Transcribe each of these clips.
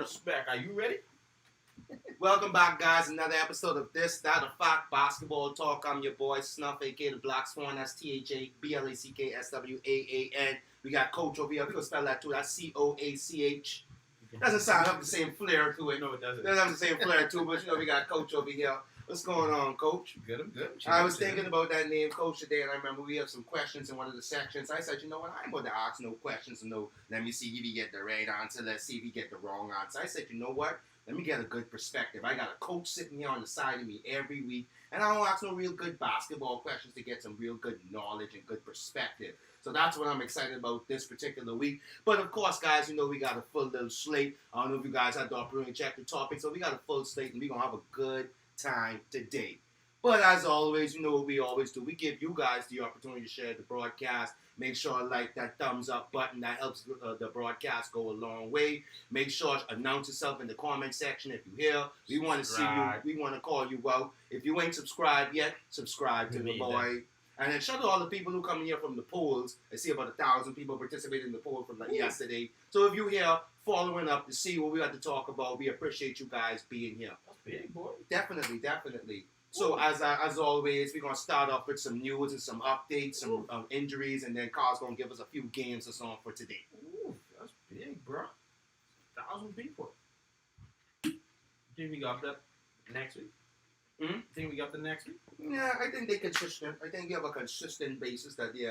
Respect. Are you ready? Welcome back, guys. Another episode of This, That, a Fact Basketball Talk. I'm your boy, Snuff, aka the Black Swan. That's THABLACKSWAAN. We got Coach over here. We're going to spell that too. That's COACH. Doesn't sound have the same flair to it. No, it doesn't. Doesn't have the same flair to it, but we got Coach over here. What's going on, Coach? Good, I'm good. I was thinking about that name, Coach, today, and I remember we have some questions in one of the sections. I said, you know what, I ain't going to ask no questions. No, let me see if he get the right answer. Let's see if he get the wrong answer. I said, you know what? Let me get a good perspective. I got a coach sitting here on the side of me every week, and I don't ask no real good basketball questions to get some real good knowledge and good perspective. So that's what I'm excited about this particular week. But of course, guys, you know we got a full little slate. I don't know if you guys had the opportunity to check the topic. So we got a full slate, and we're going to have a good time today. But as always, you know what we always do. We give you guys the opportunity to share the broadcast. Make sure like that thumbs up button. That helps the broadcast go a long way. Make sure announce yourself in the comment section if you're here. We want to see you. We want to call you out. If you ain't subscribed yet, subscribe to the boy. And then shout out to all the people who come in here from the polls. I see about 1,000 people participated in the poll from yesterday. So if you're here following up to see what we got to talk about, we appreciate you guys being here. That's big, boy. Definitely, definitely. So as always, we're going to start off with some news and some updates, some injuries, and then Carl's going to give us a few games or so for today. Ooh, that's big, bro. 1,000 people. Think we got that next week? Think we got the next week? Yeah, I think they're consistent. I think you have a consistent basis that, we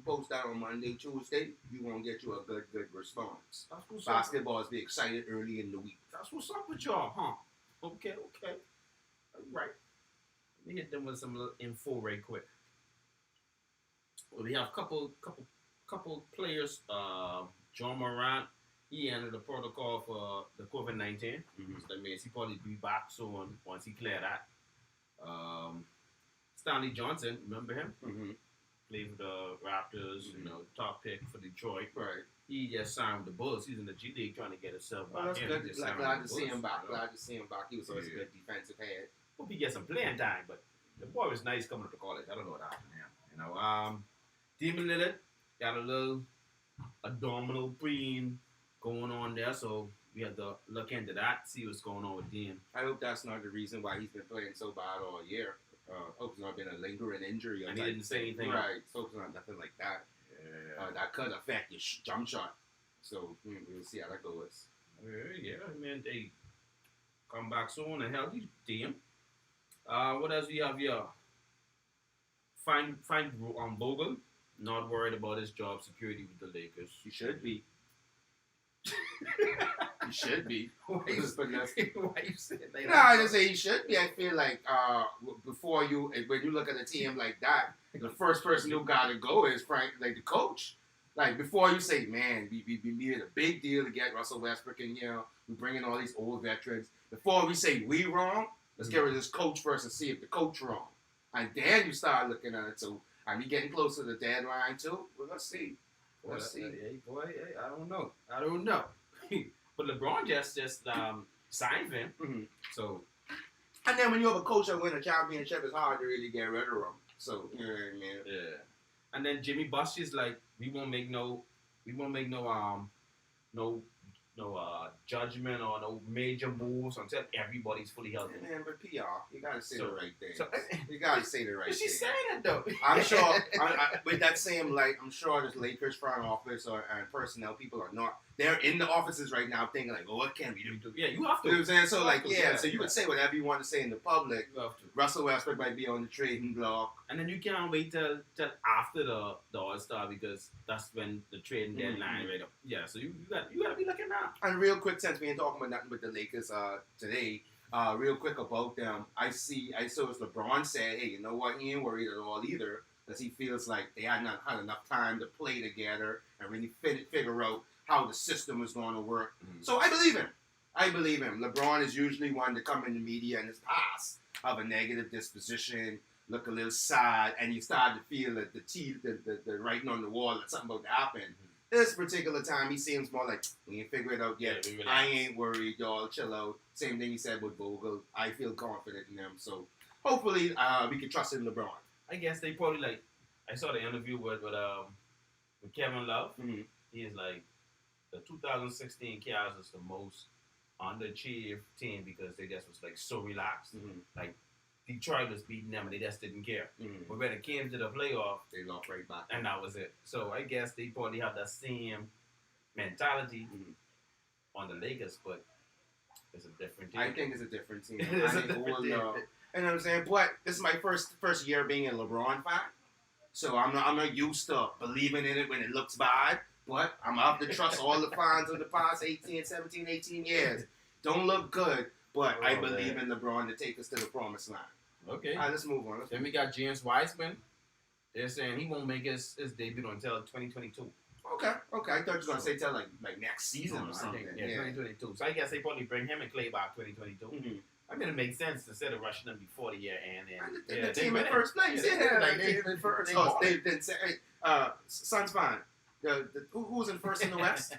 post that on Monday, Tuesday, we won't get you a good response. That's what's Basketball is be excited early in the week. That's what's up with y'all, huh? Okay. All right. Let me hit them with some little info right quick. Well, we have a couple players. John Morant, he entered the protocol for the COVID-19. So that means he probably be back soon once he clear that. Stanley Johnson, remember him? Played for the Raptors, top pick for Detroit. Right. He just signed with the Bulls. He's in the G League trying to get himself back. That's in. good. Glad to see him back. You know? Glad to see him back. He was always a good defensive head. Hope he gets some playing time, but the boy was nice coming up to college. I don't know what happened to him. Demon Lillard got a little abdominal pain going on there, so we have to look into that, see what's going on with Dean. I hope that's not the reason why he's been playing so bad all year. Hope it's not been a lingering injury. And he didn't say anything. Right. Hope it's not nothing like that. Yeah. That could affect your jump shot. So we'll see how that goes. Yeah, man. They come back soon and healthy, Dean. What else we have here? Find Bogle. Not worried about his job security with the Lakers. He should be. He should be. Why you saying like No, I just say he should be. I feel like when you look at a team like that, the first person who got to go is the coach. Like before you say, man, we needed a big deal to get Russell Westbrook in here. We bring in all these old veterans. Before we say we wrong, let's get rid of this coach first and see if the coach wrong. And then you start looking at it. So are we getting close to the deadline too? Well, let's see. Let's see. I don't know. But LeBron just signed him. So. And then when you have a coach that wins a championship, it's hard to really get rid of him. So you know what I mean? Yeah. And then Jimmy Busty's like, we won't make no judgment or no major moves until everybody's fully healthy. Man, but PR, you gotta say the right thing. So, you gotta say the right thing. She's saying it though. I'm sure. With that same I'm sure this Lakers front office and personnel people are not. They're in the offices right now thinking like, oh, what can we do? Yeah, you have to. You know what I'm saying? So so you can say whatever you want to say in the public. You have to. Russell Westbrook might be on the trading block. And then you can't wait till after the All-Star because that's when the trading deadline right up. Yeah, so you gotta be looking out. And real quick, since we ain't talking about nothing with the Lakers today, real quick about them, I saw as LeBron said, hey, you know what? He ain't worried at all either because he feels like they had not had enough time to play together and really figure out how the system was going to work. So I believe him. LeBron is usually one to come in the media in his past of a negative disposition, look a little sad, and you start to feel that the writing on the wall that something about to happen. This particular time, he seems more like, we ain't figured it out yet. Yeah, I ain't worried, y'all. Chill out. Same thing he said with Vogel. I feel confident in them. So hopefully we can trust in LeBron. I guess they probably I saw the interview with Kevin Love. Mm-hmm. He is like, the 2016 Cavs is the most underachieved team because they just was like so relaxed. Mm-hmm. Like Detroit was beating them and they just didn't care. Mm-hmm. But when it came to the playoff, They lost right back. and that was it. So I guess they probably have that same mentality on the Lakers, but it's a different team. I think it's a different team. It's I a think different team. you know what I'm saying? But this is my first year being a LeBron fan. So I'm not used to believing in it when it looks bad. But I'm up to trust all the fans of the past 17, 18 years. Don't look good, but I believe in LeBron to take us to the promised land. Okay. All right, let's move on. Then we got James Wiseman. They're saying he won't make his debut until 2022. Okay. I thought you were going to say till like next season or something. Yeah, 2022. So I guess they probably bring him and Clay back 2022. Mm-hmm. I mean, it makes sense instead of rushing them before the year end. And the team in first place. Yeah, like they in first. They didn't say, hey, Suns fan. Who's in first in the West?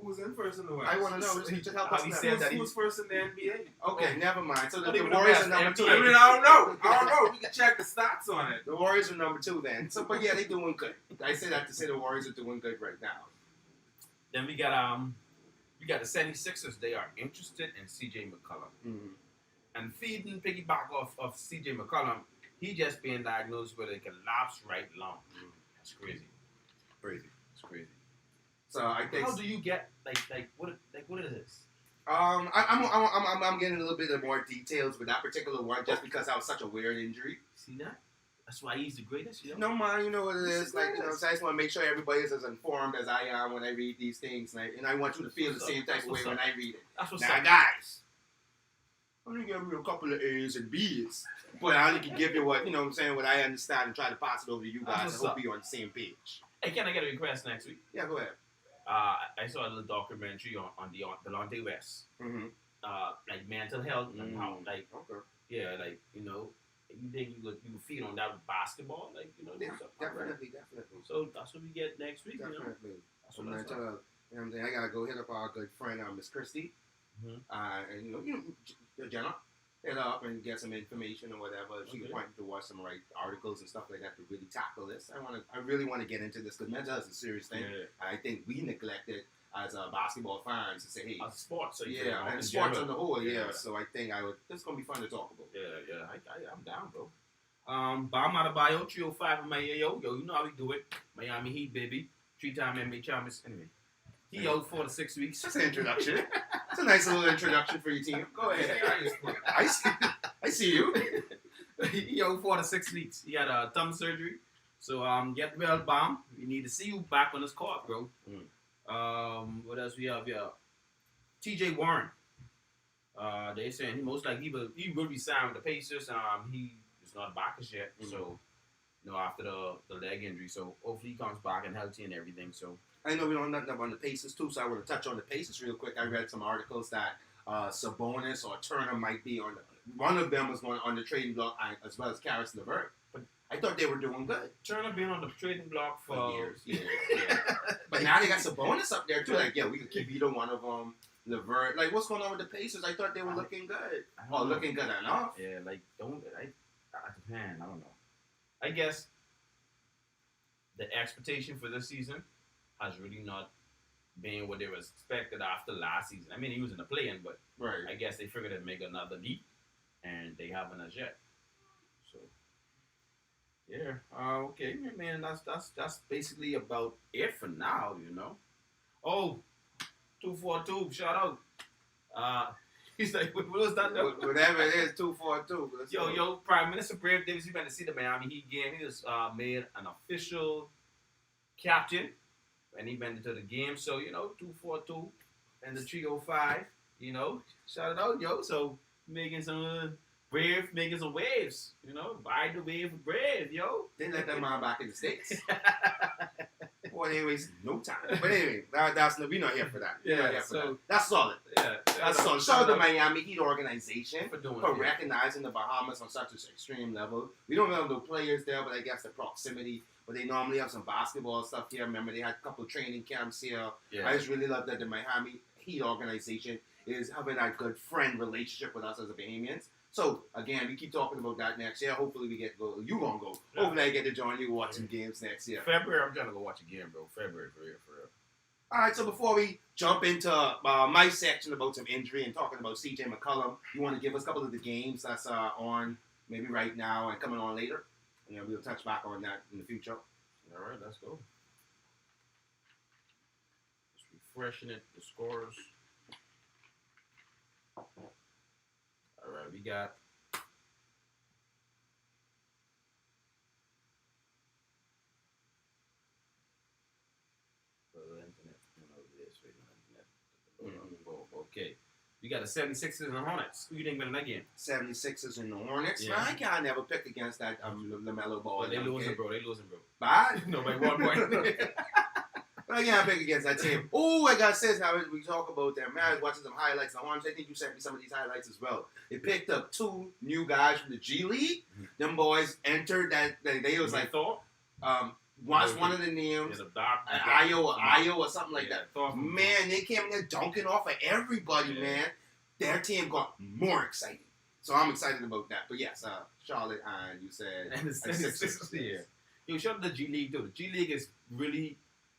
Who's in first in the West? I want to know. Just help us. Who's first in the NBA? Okay, never mind. So the Not even Warriors the are number West, 2. I mean, I don't know. We can check the stats on it. The Warriors are number 2 then. So, but yeah, they're doing good. I say that to say the Warriors are doing good right now. Then we got the 76ers. They are interested in C.J. McCollum. Mm-hmm. And feeding piggyback of C.J. McCollum, he just being diagnosed with a collapsed right lung. That's crazy. It's crazy. So I think. How do you get what is this? I'm getting a little bit of more details with that particular one, just because that was such a weird injury. See that? That's why he's the greatest. You know? No, man, you know what it is. Like, you know, so I just want to make sure everybody is as informed as I am when I read these things, and I want you to feel the same type of way when I read it. That's what's Now, up. guys, I'm gonna give you a couple of A's and B's, but I only can give you what I'm saying, what I understand, and try to pass it over to you guys. That's I what's hope you're on the same page. Hey, can I get a request next week? Yeah, go ahead. I saw a little documentary on Delonte West, Mm-hmm. like mental health and how Okay. you think you would feed on that with basketball, do Yeah, something, right? definitely. So that's what we get next week. Definitely. That's I'm what gonna that's tell like. her, you know what I'm saying? I gotta go hit up our good friend, Miss Christie, Mhm. and Jenna, hit her up and get some information or whatever. She can Okay. point towards some right articles and stuff like that to really tackle this. I really want to get into this because mental health is a serious thing. Yeah. I think we neglect it as basketball fans to say, hey, Sports, so yeah, and in sports general. on the whole, Yeah. So I think it's gonna be fun to talk about. Yeah, I'm down, bro. Bam Adebayo, 305 in my yo, you know how we do it. Miami Heat, baby. 3-time NBA champions. Anyway, he out 4 to 6 weeks. That's an introduction. It's a nice little introduction for your team. Go ahead. I see you. He out 4 to 6 weeks. He had a thumb surgery. So get well, Bam. We need to see you back on this court, bro. What else we have here? T.J. Warren. They saying he most likely he will be signed with the Pacers. He is not back as yet. Mm-hmm. So after the leg injury. So hopefully he comes back and healthy and everything. So I know we don't know nothing about the Pacers too, so I want to touch on the Pacers real quick. I read some articles that Sabonis or Turner might be on. One of them was going on the trading block, as well as Karis LeVert. But I thought they were doing good. Turner been on the trading block for years. But now they got Sabonis up there too. Like, yeah, we could keep either one of them. LeVert, like, what's going on with the Pacers? I thought they were looking good. Looking good enough. Yeah, like man, I don't know. I guess the expectation for this season has really not been what they was expected after last season. I mean, he was in the play-in, but right. I guess they figured they'd make another leap, and they haven't as yet. So, yeah, okay, man, that's basically about it for now, Oh, 242, shout out. He's like, what was that? Whatever it is, 242. Yo, Prime Minister Brave Davis, you better see the Miami Heat game. He was made an official captain when he went into the game. So, 242 and the 305, shout it out, yo. So, making some Brave, making some waves, Ride the wave with Brave, yo. They let that man back in the States. Boy, they wasting no time. But anyway, we're not here for that. That's solid. Yeah, that's solid. Shout out to the Miami Heat organization for recognizing the Bahamas on such an extreme level. We don't have no players there, but I guess the proximity. But they normally have some basketball stuff here. Remember, they had a couple of training camps here. Yeah. I just really love that the Miami Heat organization is having that good friend relationship with us as the Bahamians. So, again, we keep talking about that next year. Hopefully we get to go. You gonna go. Yeah. Hopefully I get to join you watch some games next year. February, I'm trying to go watch a game, bro. February, for real. All right, so before we jump into my section about some injury and talking about CJ McCollum, you want to give us a couple of the games that's on maybe right now and coming on later? And we'll touch back on that in the future. All right, let's go. Just refreshing it, the scores. All right, we got. Okay. We got the 76ers and the Hornets. Who you think winning that game? 76ers and the Hornets. Yeah. Man, I can't never pick against that LaMelo Ball. But they losing, bro. They losing, bro. Bad? No, by 1 point. But I can't pick against that team. Oh, I got this. Now we talk about them. Man, I was watching some highlights. The Hornets, I think you sent me some of these highlights as well. They picked up 2 new guys from the G League. Mm-hmm. Them boys entered that. They was like, Thor. watch one of the names. Yeah, the dark. Io or something like that. Thor. Man, they came in there dunking off of everybody, Yeah. man. Their team got more exciting. So I'm excited about that. But yes, Charlotte and you said And the 76ers. Yeah. Yo, shout out to the G League, though. The G League is really.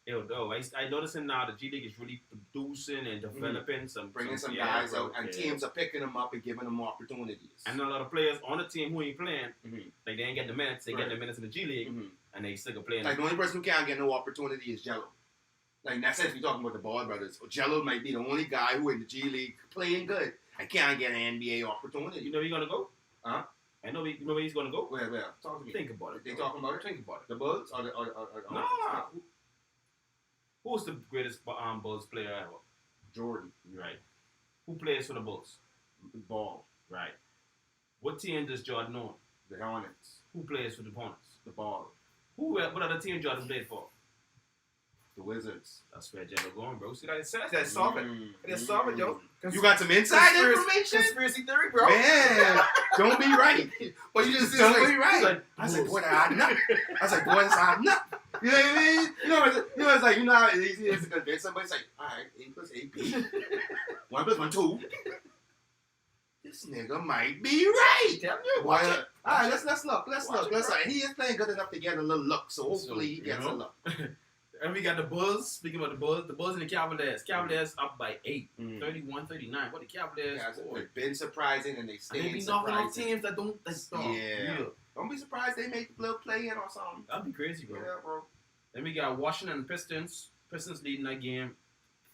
I noticing now the G League is really producing and developing bringing some yeah, guys bro, out, and yeah. teams are picking them up and giving them more opportunities. And a lot of players on the team who ain't playing, Mhm. like they ain't getting the minutes. They Right. get the minutes in the G League, Mhm. and they still can play. Like the only person who can't get no opportunity is Jello. Like in that sense, we're talking about the Ball brothers. Jello might be the only guy who in the G League playing good. I can't get an NBA opportunity. You know where he's gonna go? Huh? I know. You know where he's gonna go? Where? Talk to me. Think about it. They bro. talking about it? Think about it. The Bulls or the Nah. Who's the greatest Bulls player ever? Jordan. Right. Who plays for the Bulls? Ball. Right. What team does Jordan own? The Hornets. Who plays for the Hornets? The Ball. What other team Jordan played for? The Wizards. That's where Jello going, bro. See that it says that solve it. That's solve it, yo. You got some inside Conspiracy- information? Conspiracy theory, bro. Man, don't be right. But you just don't be right. Like, I was like, boy, I'm not. I was like, boy, that's hard enough. You know what I mean? It's like, you know how easy it is to convince somebody. It's like, all right, A plus AP. 1 plus 1, 2. This nigga might be right. Tell you, Why? watch it. All right, let's look. Let's Watch look. it, bro. He is playing good enough to get a little look, so hopefully he you gets a know? look. And we got the Bulls. Speaking about the Bulls and the Cavaliers. Cavaliers up by 8, Mm. 31-39. What the Cavaliers? Yeah, boy. it's been surprising, and they And stay they be knocking off surprising. teams that don't. That's Yeah. Don't be surprised they make a little play in or something. That'd be crazy, bro. Yeah, bro. Then we got Washington Pistons. Pistons leading that game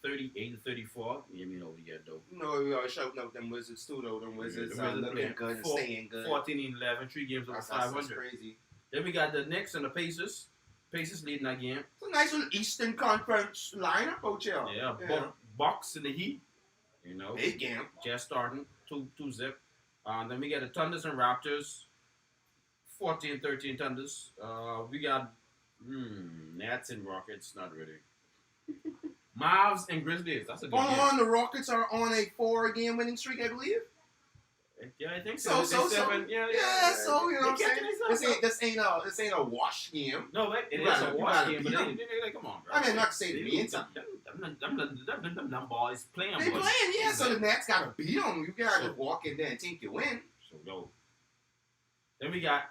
38-34. You mean over here, though. You know, we always shouting out them Wizards too, though. Them Wizards the are Wizards looking playing good and 4 staying good. 14-11, 3 games over That's 500. crazy. Then we got the Knicks and the Pacers. Pacers leading that game. It's a nice little Eastern Conference lineup out here. Yeah, Bucks and the Heat. You know, Big game. just starting 2-zip. Then we got the Thunders and Raptors. 14-13 Thunders. We got Nats and Rockets. Not really. Mavs and Grizzlies. That's a good game. The Rockets are on a 4-game winning streak, I believe. Yeah, I think so. So. Seven. Yeah, So you know what I'm They saying. catching themselves This ain't a wash game. No, like, it You is gotta- a you wash gotta game, but beat they, 'em. they, come on, bro. I mean, not to say they mean them something. them boys playing. They boys. playing, yeah. So the Nets gotta beat them. You gotta just walk in there and think you win. So yo. Then we got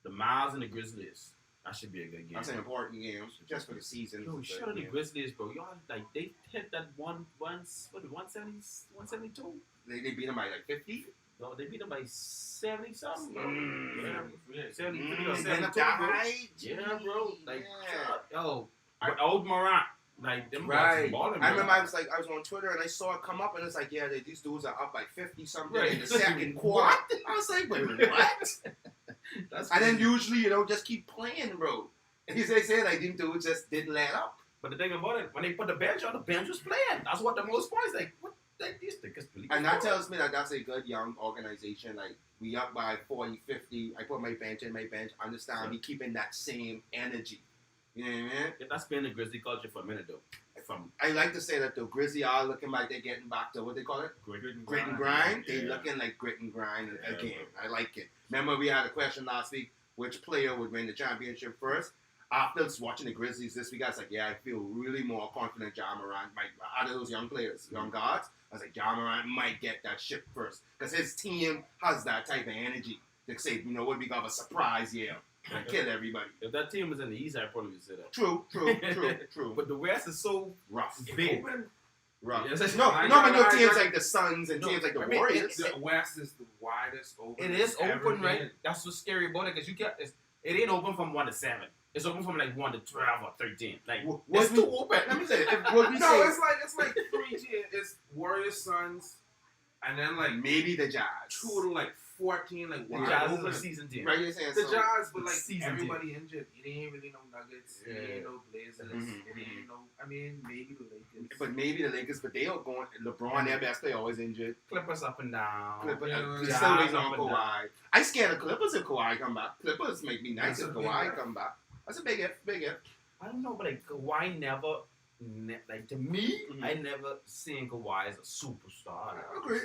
the Mavs and the Grizzlies. That should be a good game. That's an important game just for the season. Yo, shout out the Grizzlies, bro. Y'all like they hit that 172. They beat them by like 50. No, they beat them by 70 something. Bro. Mm. Yeah, 73 or They 72, bro. died. Yeah, bro. Like, Yeah. yo, old Morant. Like, them guys Right. balling, I bro. remember I was on Twitter and I saw it come up and it's like, yeah, these dudes are up by 50 something Right. in the second quarter. I was like, wait, what? That's And then crazy. usually, just keep playing, bro. And they say like them dudes just didn't let up. But the thing about it, when they put the bench on, the bench was playing. That's what the most points. Like, what? Like, these niggas believe. And that tells me that that's a good young organization. Like, we up by 40, 50. I put my bench in my bench. Understand me keeping that same energy. You know what I mean? Yeah, that's been the Grizzly culture for a minute, though. From I like to say that the Grizzly are looking like they're getting back to what they call it? grit and Grit and grind. They Yeah. looking like grit and grind Yeah, again. I like it. Remember we had a question last week, which player would win the championship first? After watching the Grizzlies this week, I was like, yeah, I feel really more confident Ja Morant might, out of those young players, young guards, I was like, Ja Morant might get that ship first. Because his team has that type of energy. They say, you know what, we got a surprise, yeah. I kill everybody. If that team was in the East, I probably would say that. True. But the West is so Rough. big. Rough. Yes, it's- No, I but no agree. teams like the Suns and No, teams like the I mean, Warriors. The West is the widest open. It is it's ever open, right? been. That's what's scary about it, because it ain't open from 1 to 7. It's open from like 1 to 12 or 13. Like, it's too open. Let me say, what we No, say, it's like 3 tiers. It's Warriors, Suns, and then like maybe the Jazz. 2 to like 14, like The wide Jazz open. is a season team. Right, you're saying The so. Jazz, but like Season everybody injured. It ain't really no Nuggets. Yeah. It ain't no Blazers. Mhm. It ain't no. I mean, maybe the Lakers. But maybe the Lakers, but they are going. LeBron, their best player, always injured. Clippers up and down. Clippers, Yeah, still Jazz waiting up on and down. Kawhi. I scared of Clippers if Kawhi come back. Clippers make me nice That's if a big Kawhi if. come back. That's a big if, big if. I don't know, but like Kawhi never, like to me, Mhm. I never seen Kawhi as a superstar.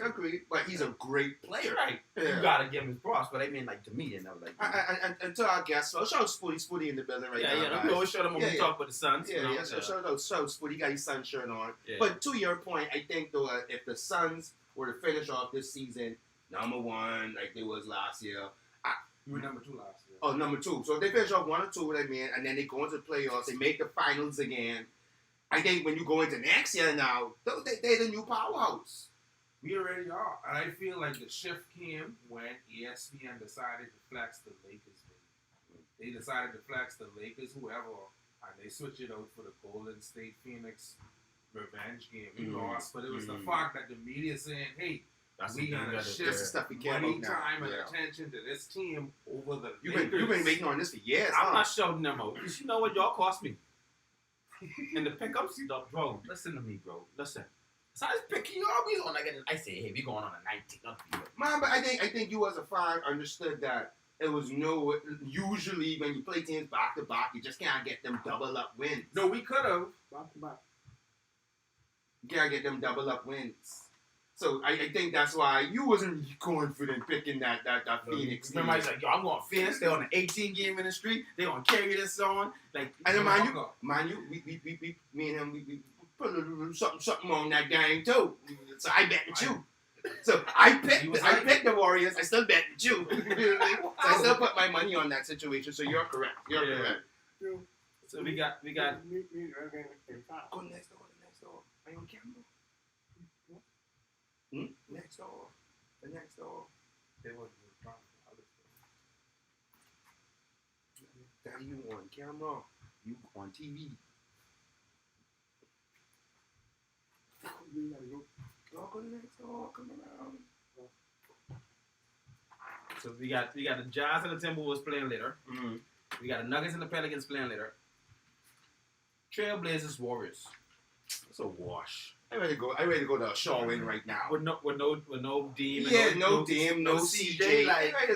Agree. But he's a great player. Right. Yeah. You gotta give him his props, but I mean, like to me, they never like. And to our guests, well, shout out Spooty in the building right now. yeah. guys. We always show them when Yeah, we yeah. talk about the Suns. Yeah, you know? yeah. So shout out Spooty. He got his sun shirt on. Yeah. But to your point, I think though, if the Suns were to finish off this season #1 like they was last year, You were number 2 last year. oh, #2. So if they finish off 1 or 2, I mean, and then they go into the playoffs, they make the finals again. I think when you go into next year now, they're the new powerhouse. We already are. And I feel like the shift came when ESPN decided to flex the Lakers. They decided to flex the Lakers, whoever, and they switched it out for the Golden State Phoenix revenge game. We Mhm. lost, but it was the Mhm. fact that the media saying, hey, That's we the thing gotta that shift That's the stuff we care money, about now. time, and Yeah. attention to this team over the You've Lakers. been waiting on this for years. I'm huh? not shouting them out, because you know what y'all cost me. And the pickups, bro, listen to me, bro. Listen. So I was picking you up. We on like I say, hey, we going on a 19th. Man, but I think you as a fan understood that it was usually when you play teams back to back, you just can't get them double up wins. No, we could have. You can't get them double up wins. So I think that's why you wasn't confident picking that Phoenix team. Remember, I was like, yo, I'm going Phoenix. They're on an 18-game winning streak. They're going to carry this on. Like, And then mind you, we me and him, we put a little something on that game too. So I bet with you. So I picked the Warriors. I still bet with you. So I still put my money on that situation. So you're correct. You're Yeah. correct. so we got. Go next door. Are you on camera? Next door. The next door. Daddy, you on camera. You on TV. Go to the next door. Come around. So we got the Jazz and the Timberwolves playing later. Mm-hmm. We got the Nuggets and the Pelicans playing later. Trailblazers Warriors. It's a wash. I ready to go to a show in right now. With no Dean. Yeah, no Dame, no CJ. CJ. Like, I ready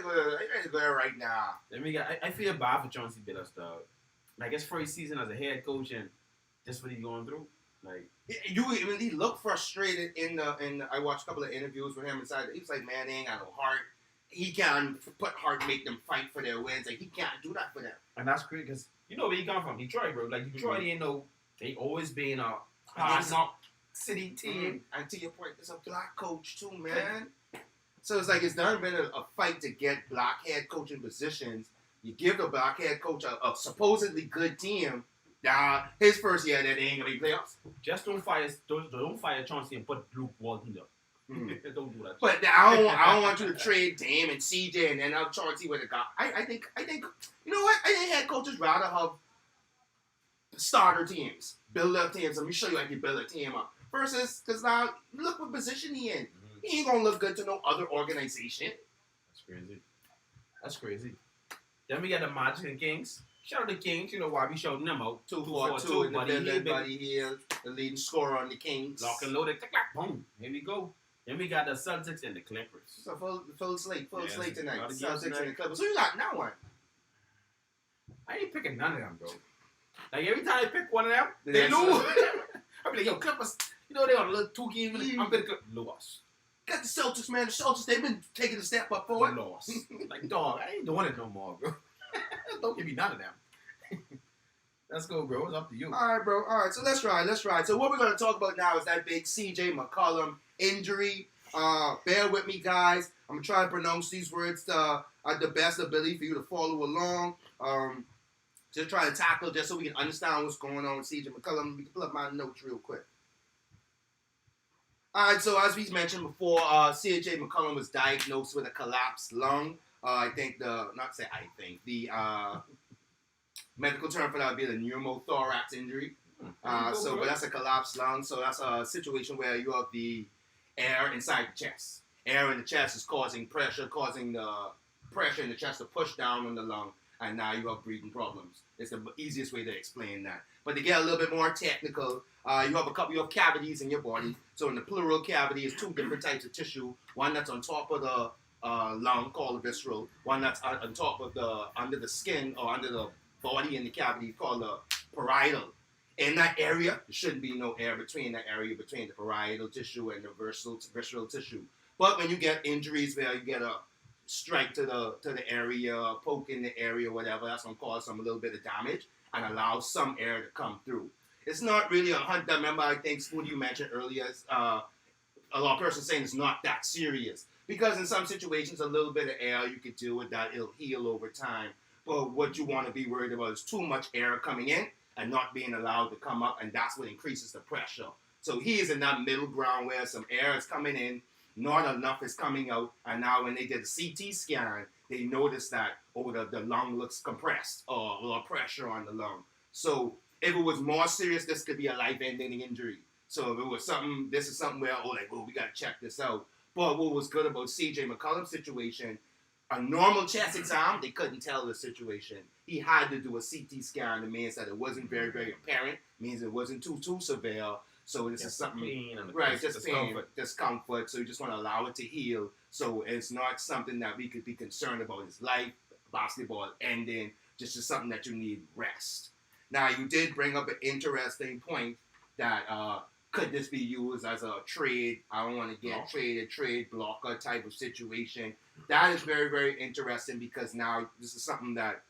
to go there right now. then we got. I feel bad for Chauncey Billups, dog. Like his first season as a head coach, and that's what he's going through. Like, You really look frustrated in the. I watched a couple of interviews with him inside. He was like, "Man, they ain't got no heart. He can't put heart, make them fight for their wins. Like he can't do that for them." and that's great because you know where he come from, Detroit, bro. Like Detroit, ain't no. They always been a hard knock city team. And to your point, it's a black coach too, man. So it's like it's done been a fight to get black head coaching positions. You give the black head coach a supposedly good team. Now his first year, that they ain't gonna be playoffs. Just don't fire Chauncey and put Luke Walton there. Don't do that. But I don't want you to trade Dame and CJ and then I'll Chauncey with a guy. I think you know what? I think head coaches rather have starter teams, build up teams. Let me show you how you build a team up. Versus, because now look what position he in. He ain't gonna look good to no other organization. That's crazy. Then we got the Magic and Kings. Shout out to Kings. You know why we showed them out. 2-4-2 in the Buddy Hield, building. baby. Buddy Hield, the leading scorer on the Kings. Lock and loaded. Click, clack, boom. Here we go. Then we got the Celtics and the Clippers. So full slate Yeah, tonight. gotta Celtics give us and the tonight. Clippers. So you got now one. I ain't picking none of them, bro. Like every time I pick one of them, they That's lose. I be like, yo, Clippers. You know they on a little 2 game. I'm gonna lose. Got the Celtics, man. The Celtics, they've been taking a step up forward. Lost. Like, dog, I ain't doing it no more, bro. Don't give me none of them. Let's go, bro. It's up to you. All right, bro. All right, so let's ride. So what we're going to talk about now is that big CJ McCollum injury. Bear with me, guys. I'm going to try to pronounce these words. the best ability for you to follow along. Just try to tackle just so we can understand what's going on with CJ McCollum. We can pull up my notes real quick. All right, so as we mentioned before, CJ McCollum was diagnosed with a collapsed lung. The medical term for that would be the pneumothorax injury. But that's a collapsed lung. So that's a situation where you have the air inside the chest. Air in the chest is causing the pressure in the chest to push down on the lung, and now you have breathing problems. It's the easiest way to explain that. But to get a little bit more technical, you have cavities in your body. So in the pleural cavity is two different types of tissue. One that's on top of the lung called the visceral. One that's on top of under the skin or under the body in the cavity called the parietal. In that area, there shouldn't be no air between that area between the parietal tissue and the visceral tissue. But when you get injuries where you get a strike to the area, poke in the area, whatever, that's gonna cause a little bit of damage and allow some air to come through. It's not really 100. Remember, I think Spoon, you mentioned earlier, a lot of persons saying it's not that serious because in some situations, a little bit of air you could deal with that, it'll heal over time. But what you want to be worried about is too much air coming in and not being allowed to come up, and that's what increases the pressure. So he is in that middle ground where some air is coming in, not enough is coming out, and now when they did a CT scan, they noticed that, the lung looks compressed, or a lot of pressure on the lung. So if it was more serious, this could be a life-ending injury. So if it was something, this is something where, we got to check this out. But what was good about CJ McCollum's situation, a normal chest exam, they couldn't tell the situation. He had to do a CT scan. It means that it wasn't very, very apparent. Means it wasn't too severe. So this is something, pain and just pain, discomfort. So you just want to allow it to heal. So it's not something that we could be concerned about his life, basketball ending, just something that you need rest. Now, you did bring up an interesting point that could this be used as a trade? I don't want to get trade blocker type of situation. That is very, very interesting because now this is something that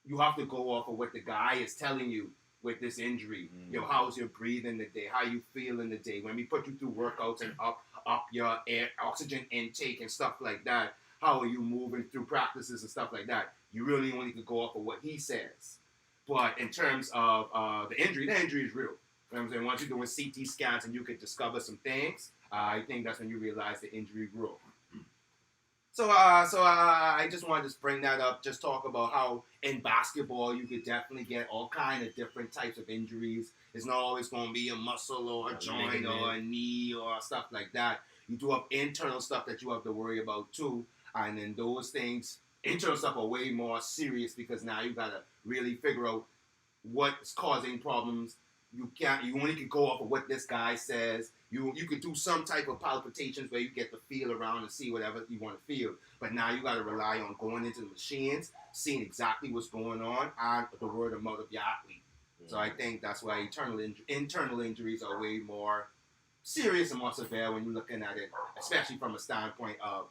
you have to go off of what the guy is telling you with this injury. How's your breathing the day? How you feel in the day? When we put you through workouts and up your air, oxygen intake and stuff like that, how are you moving through practices and stuff like that? You really only could go off of what he says. But in terms of the injury is real. You know what I'm saying? Once you're doing CT scans and you could discover some things, I think that's when you realize the injury grew. So I just wanted to bring that up, just talk about how in basketball you could definitely get all kind of different types of injuries. It's not always going to be a muscle or a joint or a knee or stuff like that. You do have internal stuff that you have to worry about too. And then those things, internal stuff are way more serious because now you got to really figure out what's causing problems. You only can go off of what this guy says. You could do some type of palpitations where you get to feel around and see whatever you want to feel. But now you got to rely on going into the machines, seeing exactly what's going on, and the word of mouth of your athlete. So I think that's why internal injuries are way more serious and more severe when you're looking at it, especially from a standpoint of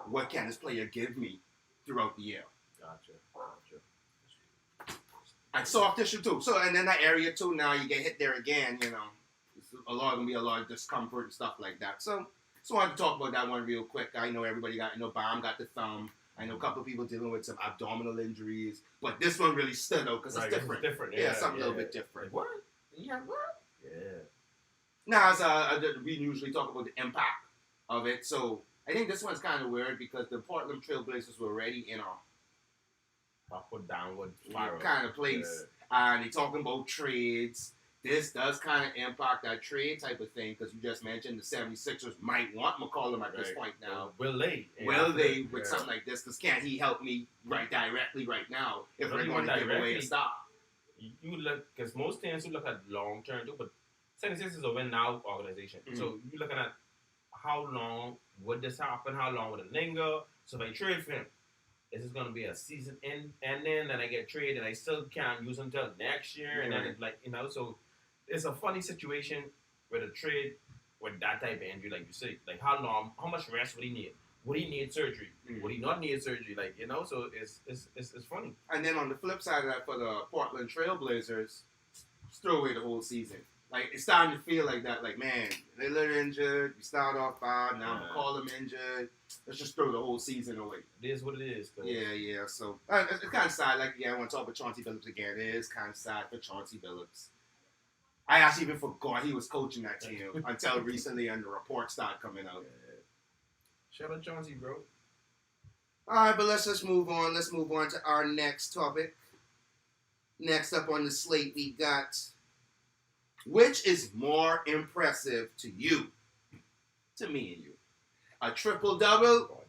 what can this player give me throughout the year. Gotcha. And soft tissue too. So and then that area too. Now you get hit there again. It's gonna be a lot of discomfort and stuff like that. So I wanted to talk about that one real quick. I know everybody Bam got the thumb. I know a couple of people dealing with some abdominal injuries, but this one really stood out because it's different. It's different. Yeah, something a little bit different. Like, what? Yeah, what? Yeah. Now, we usually talk about the impact of it. So I think this one's kind of weird because the Portland Trailblazers were already in a Upward, downward spiral kind of place, and they're talking about trades. This does kind of impact that trade type of thing because you just mentioned the 76ers might want McCollum at this point now. Will they? With something like this? Because can't he help me directly right now if we're going to give away a star? You look, because most teams you look at long term too, but 76ers is a win now organization. Mm-hmm. So you're looking at how long would this happen? How long would it linger? So if I trade for him, is this going to be a season ending and I get traded and I still can't use him until next year? And then it's so it's a funny situation with a trade with that type of injury, like you say. Like how long, how much rest would he need? Would he need surgery? Mm-hmm. Would he not need surgery? So it's funny. And then on the flip side of that, for the Portland Trailblazers, throw away the whole season. Like it's starting to feel like that. Like man, Lillard injured. We start off bad. Now McCollum injured. Let's just throw the whole season away. It is what it is. Cause Yeah. So it's kind of sad. Like I want to talk about Chauncey Billups again. It is kind of sad for Chauncey Billups. I actually even forgot he was coaching that team until recently, and the reports started coming out. Shout out Chauncey, bro. All right, but let's just move on. Let's move on to our next topic. Next up on the slate, we got which is more impressive to you, to me and you, a triple-double,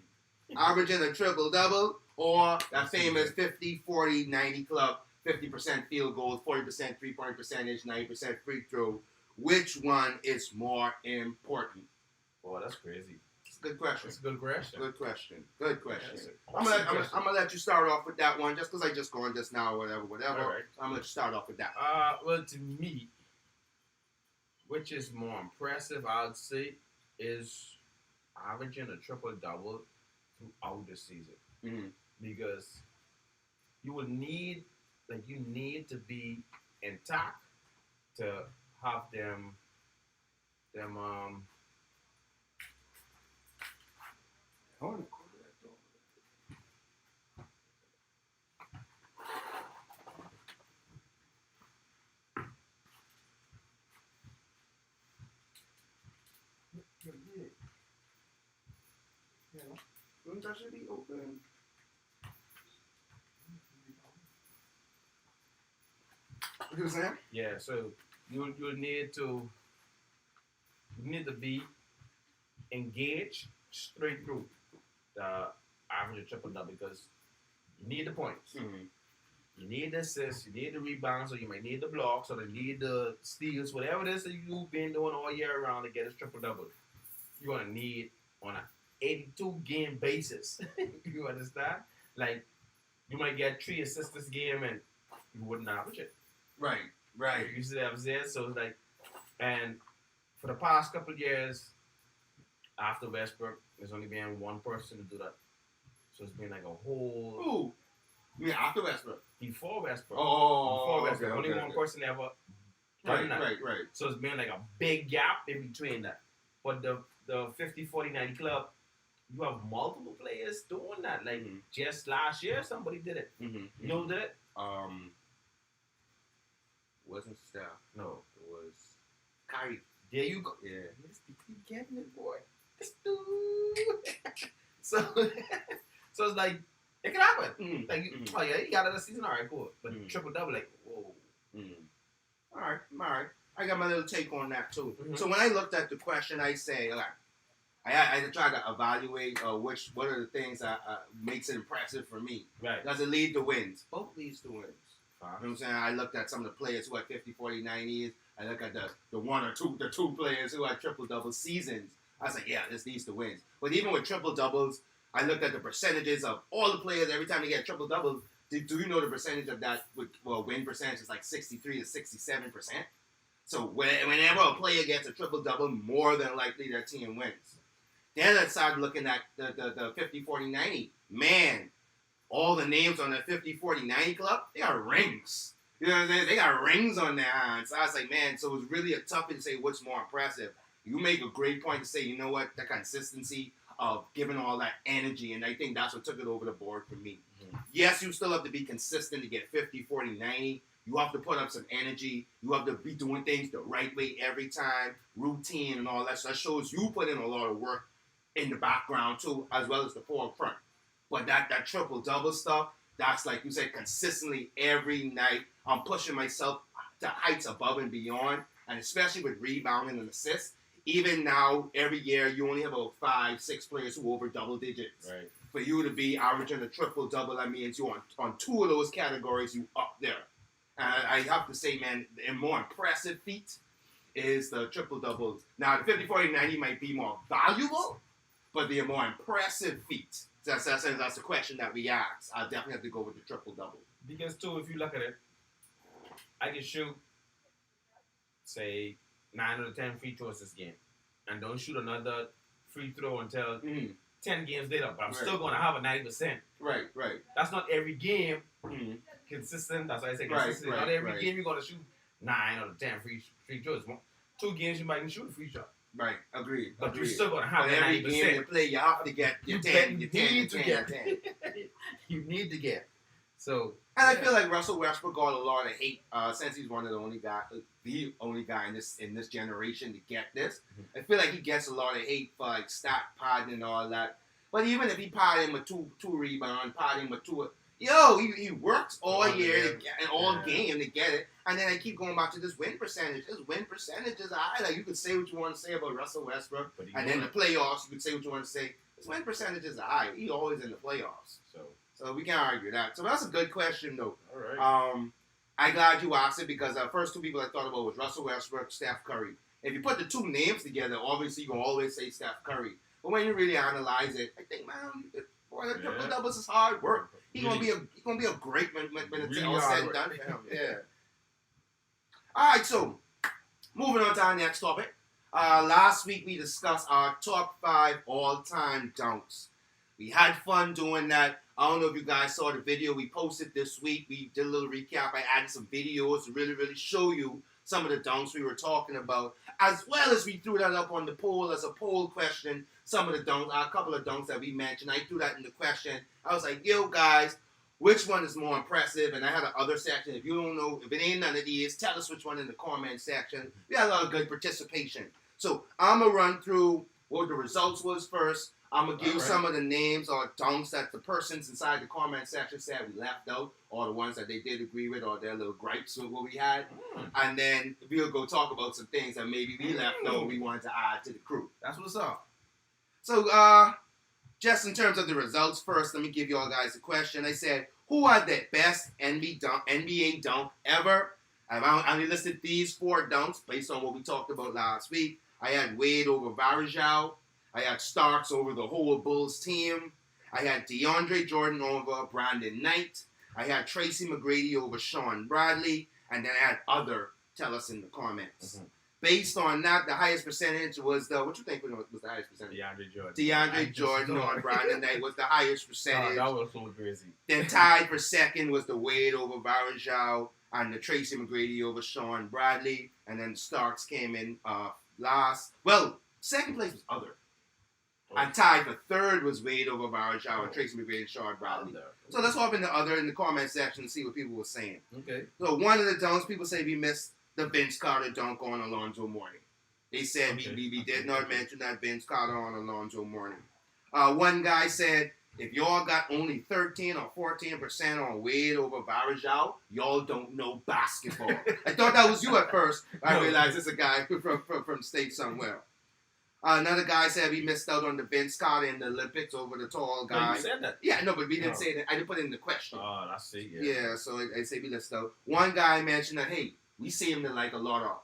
averaging a triple-double, or that famous 50-40-90 club, 50% field goals, 40% three-point percentage, 90% free throw. Which one is more important? Boy, that's crazy. It's a good question. That's a good question. Good question. Good question. Yeah, I'm gonna let you start off with that one, just because I just gone just now, or whatever. All right. I'm gonna let you start off with that. Well, to me, which is more impressive, I would say, is averaging a triple-double throughout the season. Mm-hmm. Because you need to be intact to have them Hold on. Wouldn't that should be open? What you were saying? Yeah, so you need to be engaged straight through the average of triple-double because you need the points. Mm-hmm. You need the assists, you need the rebounds, or you might need the blocks, or you need the steals, whatever it is that you've been doing all year round to get a triple-double. You're going to need on an 82-game basis. You understand? Like, you might get 3 assists this game and you wouldn't average it. Right. You see what I'm saying? So it's like, and for the past couple of years, after Westbrook, there's only been one person to do that. So it's been like a whole. Ooh. Yeah, after Westbrook. Before Westbrook. Oh, Before Westbrook. okay, only okay, one okay. person ever done that. Right. So it's been like a big gap in between that. But the 50-40-90 club, you have multiple players doing that. Like just last year, somebody did it. Mm-hmm. You know who did it? Wasn't Steph. No. It was Kyrie. There you go. Yeah. Let's keep getting it, boy. This dude. so it's like, it can happen. Mm-hmm. Like, oh yeah, you got it this season. All right, cool. But triple-double, like, whoa. Mm-hmm. All right. I got my little take on that too. Mm-hmm. So when I looked at the question, I say, like, I try to evaluate what are the things that makes it impressive for me. Right. Does it lead to wins? Both leads to wins. Uh-huh. You know what I'm saying? I looked at some of the players who had 50, 40, 90s. I look at the two players who had triple-double seasons. I was like, yeah, this leads to wins. But even with triple-doubles, I looked at the percentages of all the players every time they get triple-doubles. Do you know the percentage of that win percentage is like 63 to 67%? So whenever a player gets a triple-double, more than likely their team wins. Then I started looking at the 50, 40, 90. Man, all the names on the 50, 40, 90 club, they got rings. You know what I'm saying? They got rings on their hands. So I was like, man, so it was really a tough to say what's more impressive. You make a great point to say, you know what, the consistency of giving all that energy, and I think that's what took it over the board for me. Mm-hmm. Yes, you still have to be consistent to get 50, 40, 90. You have to put up some energy. You have to be doing things the right way every time, routine and all that. So that shows you put in a lot of work in the background too, as well as the forefront. But that triple-double stuff, that's like you said, consistently every night. I'm pushing myself to heights above and beyond, and especially with rebounding and assists. Even now, every year, you only have about 5, 6 players who over double digits. Right. For you to be averaging a triple-double, that means you on 2 of those categories, you up there. And I have to say, man, the more impressive feat is the triple-doubles. Now, the 50, 40, 90 might be more valuable, but the more impressive feat. That's the question that we ask. I'll definitely have to go with the triple-double. Because, too, if you look at it, I can shoot, say, 9 out of 10 free throws this game, and don't shoot another free throw until 10 games later, but I'm still going to have a 90%. Right. That's not every game consistent. That's why I say consistent. Not every game you're going to shoot 9 out of 10 free throws. 2 games you might can shoot a free shot, Right. Agreed. but you Agreed. still gonna have But that every 90%. game you play, you have to get your 10, your 10, your 10, your 10. You need to get. So, And I feel like Russell Westbrook got a lot of hate since he's one of the only guy in this generation to get this. I feel like he gets a lot of hate for like stat padding and all that. But even if he padded him with two rebounds, padded him with two, he works all year to get, and all game to get it. And then I keep going back to this win percentage. His win percentage is high. Like you could say what you want to say about Russell Westbrook, and then the playoffs, you could say what you want to say. His win percentage is high. He's always in the playoffs. So we can't argue that. So that's a good question, though. all right. I'm glad you asked it because the first two people I thought about was Russell Westbrook, Steph Curry. If you put the two names together, obviously you can always say Steph Curry. But when you really analyze it, I think, man, the triple doubles is hard work. He's gonna be a great when it's all said and done for him. Yeah. All right, so moving on to our next topic. Last week we discussed our top 5 all-time dunks. We had fun doing that. I don't know if you guys saw the video we posted this week. We did a little recap. I added some videos to really, really show you some of the dunks we were talking about, as well as we threw that up on the poll as a poll question. Some of the dunks, a couple of dunks that we mentioned, I threw that in the question. I was like, yo, guys, which one is more impressive? And I had another section. If you don't know, if it ain't none of these, tell us which one in the comment section. We had a lot of good participation. So I'm going to run through what the results was first. I'm going to give you some of the names or dunks that the persons inside the comment section said we left out, or the ones that they did agree with, or their little gripes with what we had. And then we'll go talk about some things that maybe we left out we wanted to add to the crew. That's what's up. So, just in terms of the results first, let me give you all guys a question. I said, who had the best NBA dunk ever? I only listed these 4 dunks based on what we talked about last week. I had Wade over Varejao. I had Starks over the whole Bulls team. I had DeAndre Jordan over Brandon Knight. I had Tracy McGrady over Sean Bradley. And then I had other. Tell us in the comments. Based on that, the highest percentage was what you think was the highest percentage? DeAndre Jordan on Brandon Knight was the highest percentage. That was so crazy. Then tied for second was the Wade over Varejao and the Tracy McGrady over Sean Bradley. And then Starks came in last. Well, second place was other. And tied for third was Wade over Varejao and Tracy McGrady and Sean Bradley. So let's hop into other in the comment section and see what people were saying. Okay. So one of the dunks, people say we missed the Vince Carter dunk on Alonzo Mourning. They said we did not mention that Vince Carter on Alonzo Mourning. One guy said, if y'all got only 13 or 14% on Wade over Varejao, y'all don't know basketball. I thought that was you at first. I realized it's a guy from state somewhere. Another guy said we missed out on the Vince Carter in the Olympics over the tall guy. No, you said that. Yeah, no, but we didn't say that. I didn't put it in the question. Oh, I see. Yeah, so I say we missed out. One guy mentioned that, hey, we seem to like a lot of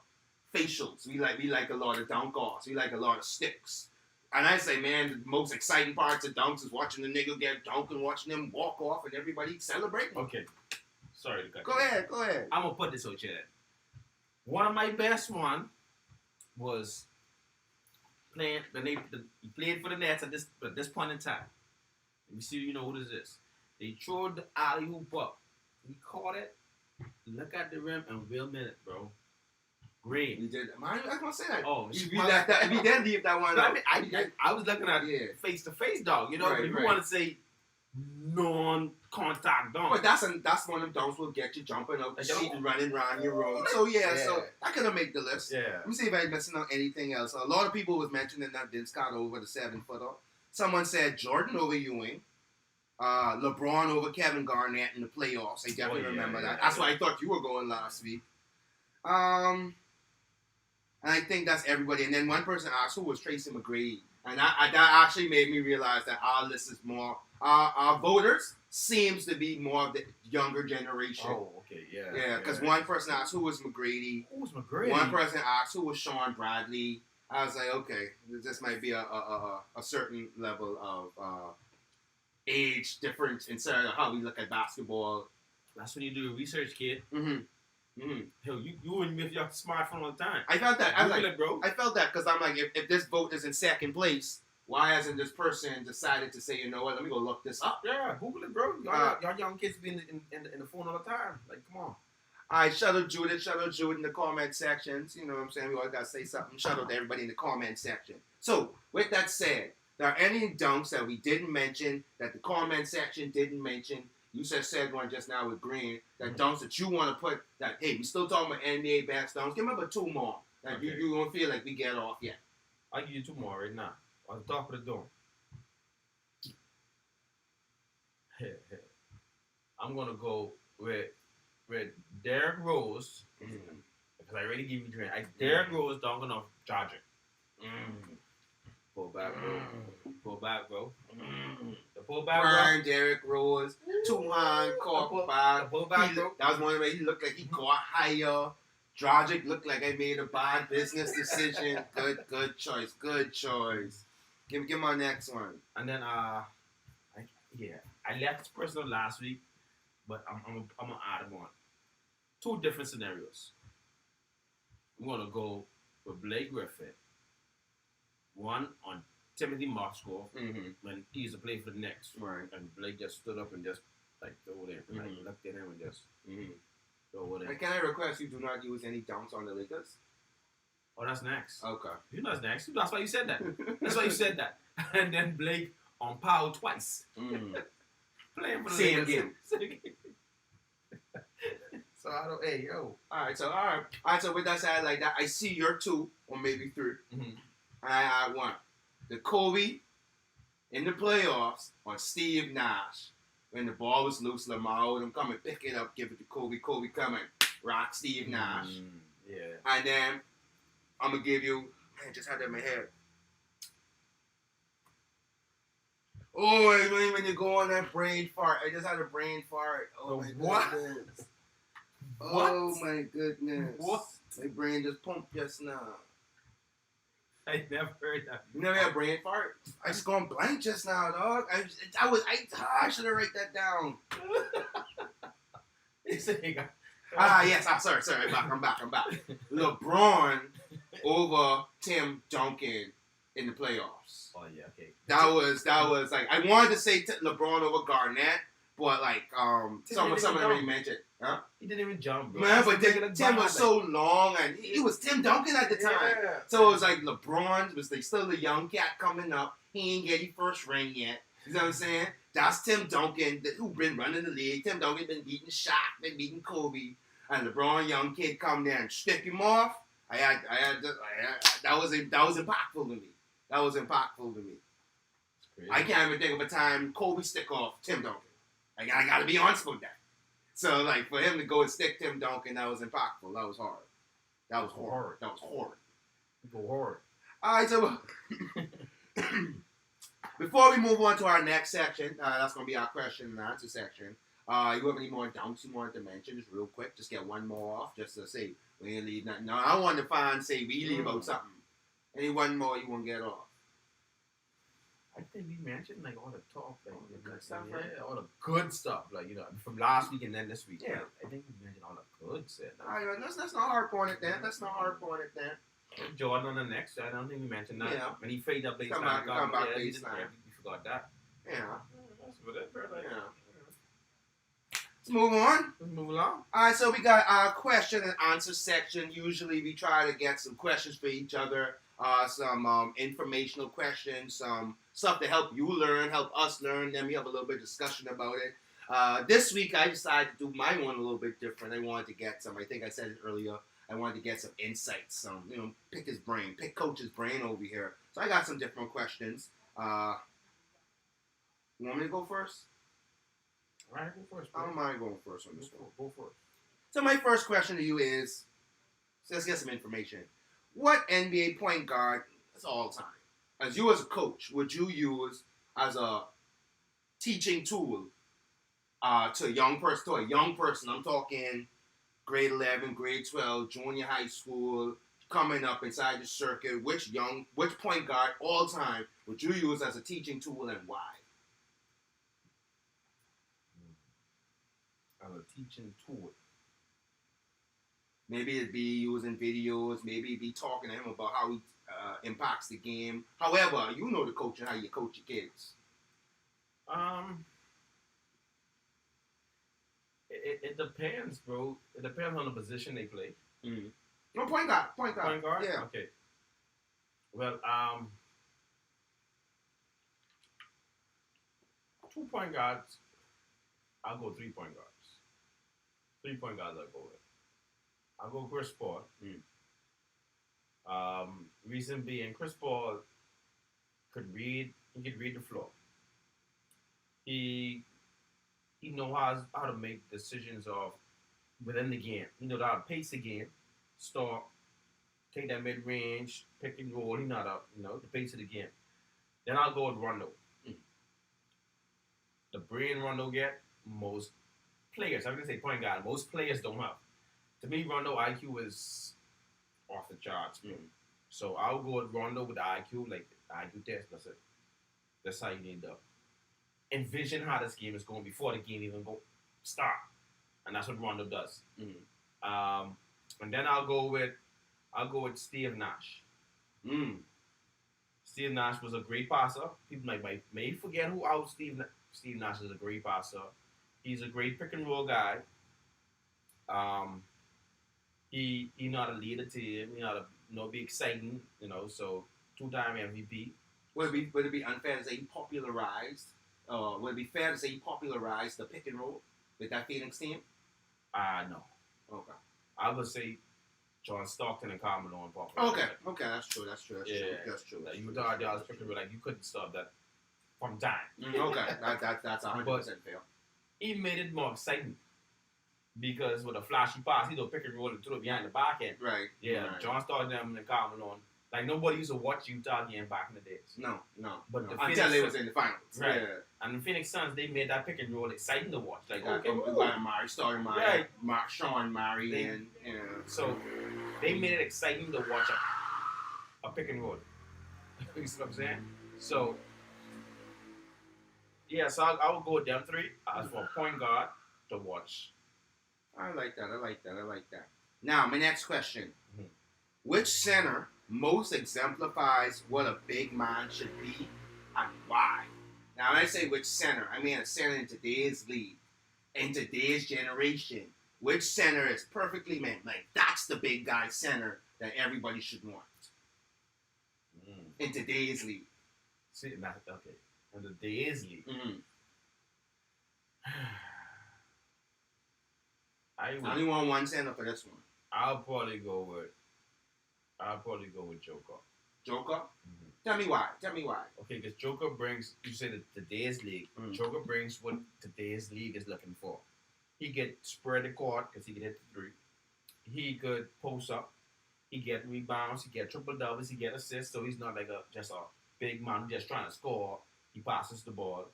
facials. We like a lot of dunk offs. We like a lot of sticks. And I say, man, the most exciting parts of dunks is watching the nigga get dunked and watching them walk off and everybody celebrating. Okay. Sorry to cut Go ahead. I'm going to put this out here. One of my best one was he played for the Nets at this point in time. Let me see you know who this is. They threw the alley-oop up. He caught it. Look at the rim and Will Minute, bro. Great. We did. I was gonna say that. Oh, we did leave that one. I was looking at face to face, dog. You know, right, if you want to say non-contact dunk, but that's one of them dunks will get you jumping up the sheet and running around your room. So so I couldn't make the list. Yeah. Let me see if I'm missing out anything else. A lot of people was mentioning that Vince Carter over the 7-footer. Someone said Jordan over Ewing. LeBron over Kevin Garnett in the playoffs. I definitely remember that. That's why I thought you were going last week. And I think that's everybody. And then one person asked who was Tracy McGrady. And that actually made me realize that our list is more, our voters seems to be more of the younger generation. Oh, okay, yeah. Yeah, because one person asked who was McGrady. Who was McGrady? One person asked who was Sean Bradley. I was like, okay, this might be a certain level of age difference in terms of how we look at basketball. That's when you do research, kid. Mm-hmm. Mm-hmm. Hell, you and me with your smartphone all the time. I felt that. I was like, bro. I felt that because I'm like, if this vote is in second place, why hasn't this person decided to say, you know what, let me go look this up? Yeah, Google it, bro. Y'all young kids be in the phone all the time. Like, come on. All right, shout out Judith in the comment sections. You know what I'm saying? We always gotta say something. Shout out to everybody in the comment section. So, with that said, there are any dunks that we didn't mention, that the comment section didn't mention. You said one just now with Green, that dunks that you want to put, that, hey, we still talking about NBA best dunks. Give me about 2 more. That Okay. you don't feel like we get off yet. I'll give you 2 more right now. On the top of the dome. I'm gonna go with Derrick Rose, because I already gave you Green. Derrick Rose dunking off Dragic. Pull back, bro. Pull back, bro. The pull back, Prime Derrick Rose, 2-hand, caught back. The pull back, bro. That was one way he looked like he got higher. Dragic looked like I made a bad business decision. Good choice. Give my next one. And then I left this person last week, but I'm gonna add them on. 2 different scenarios. I'm gonna go with Blake Griffin. One on Timothy Moscow when he used to play for the Knicks. Right. And Blake just stood up and just like throw it in. Like looked at him and just throw it in. And can I request you do not use any dunks on the Lakers? Oh, that's next. Okay. You know that's next. That's why you said that. That's why you said that. And then Blake on Powell twice. Playing for the Same Lakers. game. So I don't. Hey yo. All right. So with that said, like that, I see your 2 or maybe 3. I had 1. The Kobe in the playoffs on Steve Nash when the ball was loose. Lamar Odom come and pick it up, give it to Kobe. Kobe come and rock Steve Nash. Yeah. And then I'm gonna give you. Man, just had that in my head. Oh, when you go on that brain fart, I just had a brain fart. Oh my What? goodness. What? Oh my goodness. What? My brain just pumped just now. I never heard that. You never had a brain fart? I just gone blank just now, dog. I should have write that down. Yes. Sorry. I'm back. LeBron over Tim Duncan in the playoffs. Oh yeah, okay. That was like I wanted to say LeBron over Garnett, but like someone already mentioned, huh? He didn't even jump, bro. Man, but Tim was so long, and he was Tim Duncan at the time. Yeah. So it was like LeBron was like still the young cat coming up. He ain't get his first ring yet. You know what I'm saying? That's Tim Duncan who been running the league. Tim Duncan been beating Shaq, been beating Kobe, and LeBron, young kid, come there and stick him off. That was impactful to me. I can't even think of a time Kobe stick off Tim Duncan. I gotta be honest with that. So like for him to go and stick Tim Duncan, that was impactful. That was hard. That was horrid. Go hard. All right, so before we move on to our next section, that's gonna be our question and answer section. You have any more dunks you wanted to mention? Just real quick, just get one more off, just to say we ain't leave nothing. No, I wanted to say we leave about something. Any one more you want to get off? I think we mentioned like all the talk, like All the good stuff, stuff, right? all the good stuff, like from last week and then this week. Yeah. I think we mentioned all the good stuff. All right, let's not harp on it then. Jordan on the next, I don't think we mentioned that. Yeah. When he faded up baseline, Come back we forgot that. Yeah. That's what it, bro. Like, Yeah. Let's move on. Let's move along. All right, so we got our question and answer section. Usually we try to get some questions for each other, some informational questions, some stuff to help you learn, help us learn. Then we have a little bit of discussion about it. This week I decided to do my one a little bit different. I wanted to get some, I think I said it earlier, I wanted to get some insights, pick his brain, pick Coach's brain over here. So I got some different questions. You want me to go first? All right, go first. I don't mind going first on this one. Go first. So my first question to you is, so let's get some information. What NBA point guard, that's all time, as you as a coach, would you use as a teaching tool to a young person? I'm talking grade 11, grade 12, junior high school, coming up inside the circuit. Which point guard all time would you use as a teaching tool and why? As a teaching tool. Maybe it'd be using videos. Maybe it'd be talking to him about how he impacts the game. However, you know the coach and how you coach your kids. It depends, bro. It depends on the position they play. Mm. No, point guard. Point guard. Point guard. Yeah. Okay. Well, 2 point guards. I'll go 3 point guards. 3 point guards. I'll go with. I'll go Chris Paul. Reason being, Chris Paul could read. He could read the floor. He know how to make decisions of within the game. He knows how to pace the game, start, take that mid range, pick and roll. He not up, the pace of the game. Then I'll go with Rondo. The brain Rondo get, most players, I'm gonna say point guard, most players don't have. To me, Rondo IQ is off the charts, man. So I'll go with Rondo with the IQ, like the IQ test. That's it. That's how you need to envision how this game is going before the game even go start, and that's what Rondo does. And then I'll go with Steve Nash. Steve Nash was a great passer. People may forget how Steve Nash is a great passer. He's a great pick and roll guy. He not a leader team. He not be exciting. So 2-time MVP. Would it be unfair to say he popularized? Would it be fair to say he popularized the pick and roll with that Phoenix team? No. Okay. I would say John Stockton and Carmelo and popularized. Okay, that's true. That's true. Like, you would talk about pick and roll, like you couldn't stop that from time. Okay, that's 100% fair. He made it more exciting because with a flashy pass, he don't pick and roll and throw it behind the back end. Right. Yeah, right. John Stockton and Carmelo. Like, nobody used to watch Utah game back in the days. No. But the until Phoenix they was in the finals. Right. Yeah. And the Phoenix Suns, they made that pick and roll exciting to watch. Like, Okay, okay, Murray, starting Murray, Right. Sean Murray, They- and so they made it exciting to watch a pick and roll. You see what I'm saying? So, yeah, so I will go with them three as for a point guard to watch. I like that. Now, my next question. Mhm. Which center most exemplifies what a big man should be and why? Now, when I say which center, I mean a center in today's league, in today's generation. Which center is perfectly meant? Like, that's the big guy center that everybody should want in today's league. See, not okay. And the days league. I only want one center for this one. I'll probably go with Joker. Joker? Tell me why. Okay, because Joker brings, you say that today's league, Joker brings what today's league is looking for. He could spread the court because he could hit the three. He could post up. He get rebounds. He get triple doubles. He get assists. So he's not like just a big man just trying to score. He passes the ball.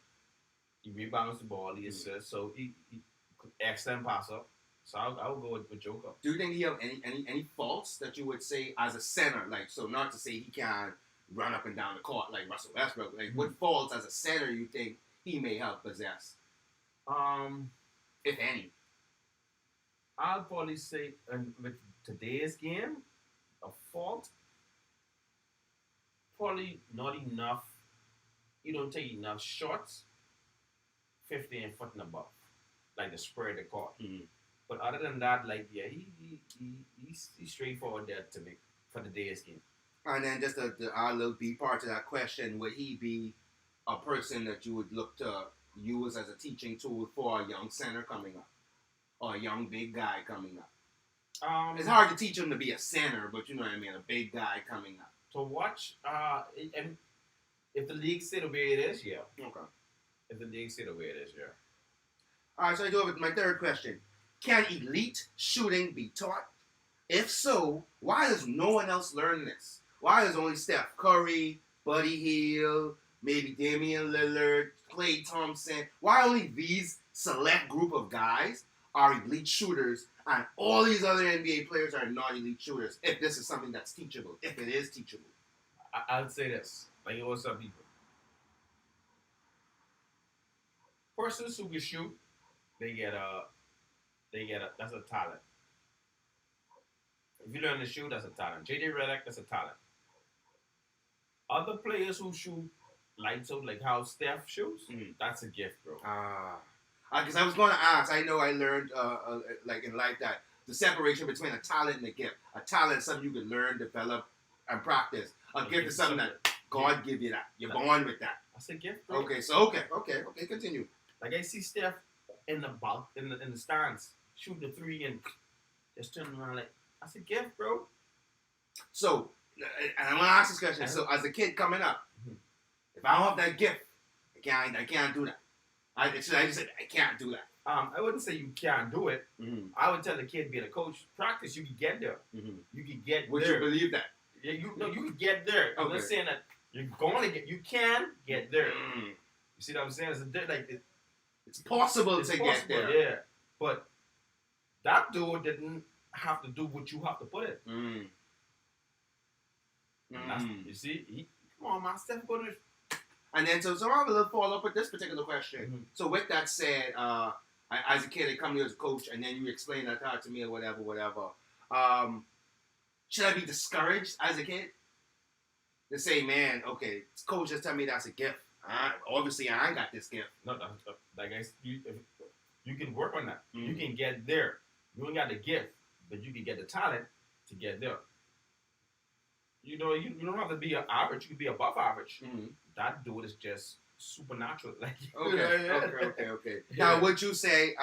He rebounds the ball. He assists. So he excellent passer. So I'll go with Joker. Do you think he have any faults that you would say as a center? Like, so not to say he can run up and down the court like Russell Westbrook. Like, what faults as a center you think he may have possessed? If any. I'll probably say, and with today's game, a fault, probably not enough. You don't take enough shots, 15 foot and above, like the spread the court. But other than that, like, yeah, he's straightforward there to me for the day's game. And then just our little B part to that question, would he be a person that you would look to use as a teaching tool for a young center coming up? Or a young big guy coming up? It's hard to teach him to be a center, but you know what I mean, a big guy coming up. To watch, and if the league stay the way it is, yeah. Okay. If the league stay the way it is, yeah. All right, so I do have my third question. Can elite shooting be taught? If so, why does no one else learn this? Why does only Steph Curry, Buddy Hield, maybe Damian Lillard, Klay Thompson, why only these select group of guys are elite shooters and all these other NBA players are not elite shooters if this is something that's teachable, if it is teachable? I would say this, like you always tell people. Persons who can shoot, that's a talent. If you learn to shoot, that's a talent. JJ Redick, that's a talent. Other players who shoot lights out like how Steph shoots, that's a gift, bro. Because I was going to ask. I know I learned like in life that the separation between a talent and a gift. A talent is something you can learn, develop, and practice. A gift is something that God give you that. You're born with that. That's a gift, bro. Okay, so okay, continue. Like I see Steph in the stands shooting the three and just turning around like that's a gift, bro. So, and I want to ask this question. So, as a kid coming up, if I don't have that gift, I can't do that. I just said I can't do that. I wouldn't say you can't do it. Mm-hmm. I would tell the kid being a coach, practice. You can get there. Mm-hmm. You can get Would there. you believe that? Yeah, you can get there. I'm Okay. not saying that you're going to get. You can get there. Mm. You see what I'm saying? It's possible it's to possible, get there. Yeah, but that dude didn't have to do what you have to put it. Mm. And that's, you see, come on, man, Steph, go to. And then, so I have a little follow up with this particular question. Mm-hmm. So, with that said, as a kid, I come to you as a coach, and then you explain that to me or whatever. Should I be discouraged as a kid? To say, man, okay, coach just tell me that's a gift. Obviously, I ain't got this gift. No, like you can work on that. Mm-hmm. You can get there. You ain't got the gift, but you can get the talent to get there. You know, you don't have to be an average. You can be above average. Mm-hmm. That dude is just supernatural. Like Okay. Now, would you say,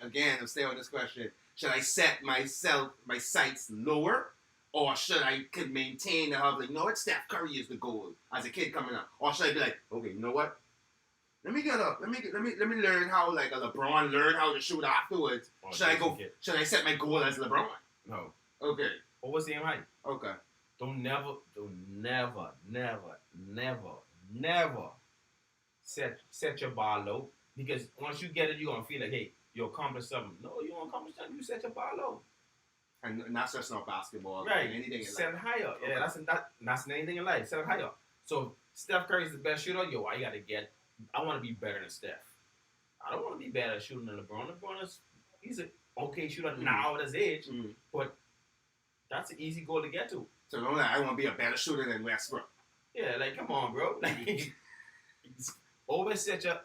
again, I'm staying on this question, should I set my sights lower, or should I could maintain the have like, you know what, Steph Curry is the goal as a kid coming up, or should I be like, okay, you know what? Let me get up. Let me learn how like a LeBron learned how to shoot afterwards. Oh, Should I set my goal as LeBron? No. Okay. What was the aim height? Okay. Don't never set your bar low, because once you get it, you're gonna feel like, hey, you accomplished something. No, you won't accomplish something. You set your bar low. And that's just not basketball. Right. Anything in Set it life. higher. Okay. Yeah, that's anything in life. Set it higher. So Steph Curry's the best shooter. Yo, I want to be better than Steph. I don't want to be better at shooting than LeBron. He's an okay shooter now at his age, but that's an easy goal to get to. So don't I want to be a better shooter than Westbrook. Yeah, like come on, bro. Like always set your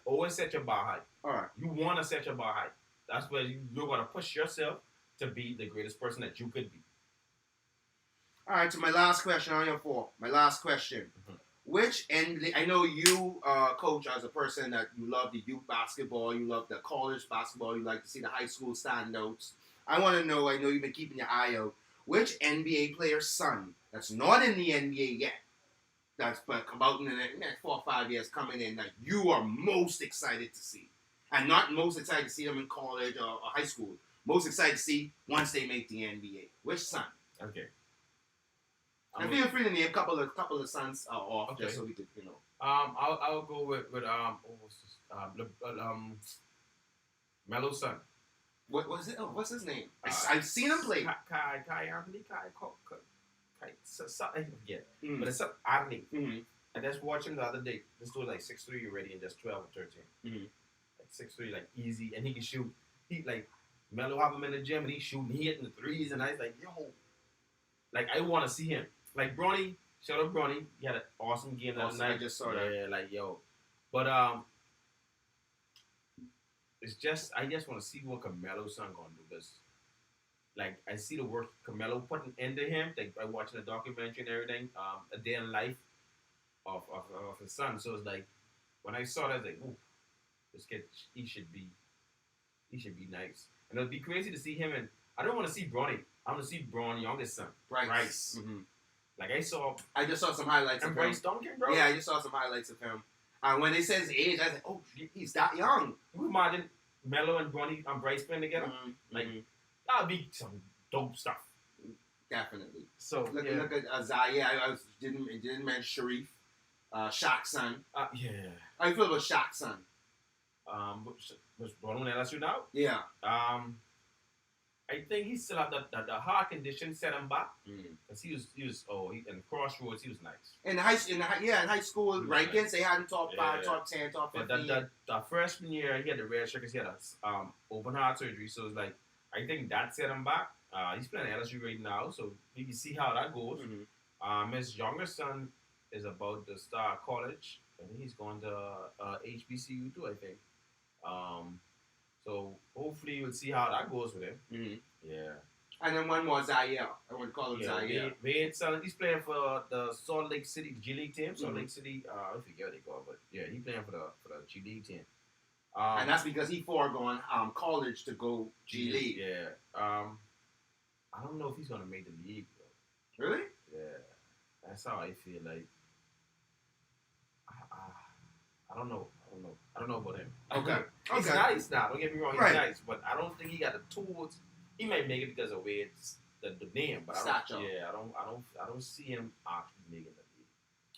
bar high. All right. You want to set your bar high. That's where you're gonna push yourself to be the greatest person that you could be. All right. So my last question on your four. My last question. Mm-hmm. Which NBA? I know you, coach, as a person that you love the youth basketball, you love the college basketball, you like to see the high school standouts. I want to know. I know you've been keeping your eye out. Which NBA player's son that's not in the NBA yet, that's but about in the next 4 or 5 years coming in, that you are most excited to see, and not most excited to see them in college or high school. Most excited to see once they make the NBA. Which son? Okay. And feel free to name a couple of sons off, Okay. just so we could, you know. I'll go with Melo's son. What was it? Oh, what's his name? I've seen him play. Kai Anthony. I forget. Mm. But it's Anthony. Mm-hmm. I just watched him the other day. This dude like 6'3" already and just 12 or 13. Mm-hmm. Like 6'3", like easy, and he can shoot. He like Melo have him in the gym and he's shooting, he hitting the threes, and I was like, yo, like I want to see him. Like Bronny, shout out Bronny, he had an awesome game that night. I just saw that. Yeah, like yo, but it's just I just want to see what Carmelo's son gonna do, because like I see the work Carmelo putting into him, like by watching the documentary and everything, a day in life of his son. So it's like when I saw that, I was like, ooh, this kid, he should be nice, and it'd be crazy to see him. And I don't want to see Bronny. I want to see Bronny's youngest son, Bryce. Mm-hmm. Like I just saw some highlights and of Bryce him. Duncan, bro. Yeah, I just saw some highlights of him. And when they said his age, I was like, oh, he's that young. You imagine Melo and Bronny and Bryce playing together? Mm-hmm. Like that'd be some dope stuff. Definitely. So Look at Zaya. I didn't mention Sharif, Shaq's son. Yeah. How you feel about Shaq's son? Was Bronny on LSU now? Yeah. I think he still had the heart condition set him back, Mm. because he was in Crossroads he was nice. In high school rankings, they had him top 5, top 10, top 15. But that freshman year he had the red shirt because he had a open heart surgery, so it's like I think that set him back. He's playing at LSU right now, so we can see how that goes. Mm-hmm. His younger son is about to start college. I think he's going to HBCU too, I think. So hopefully we'll see how that goes with him. Mm-hmm. Yeah. And then one more Zaire. I want to call him Zaire. Wade Sutton, he's playing for the Salt Lake City G League team. Salt Mhm. Lake City, I forget what they call it, but yeah, he's playing for the G League team. And that's because he foregone college to go G League. Yeah. I don't know if he's gonna make the league though. Really? Yeah. That's how I feel. Like, I don't know. I don't know about him. Okay. He's Okay. nice now. Don't get me wrong. He's Right. nice, but I don't think he got the tools. He might make it because of where it's the name, but Stature. I don't see him actually making the league.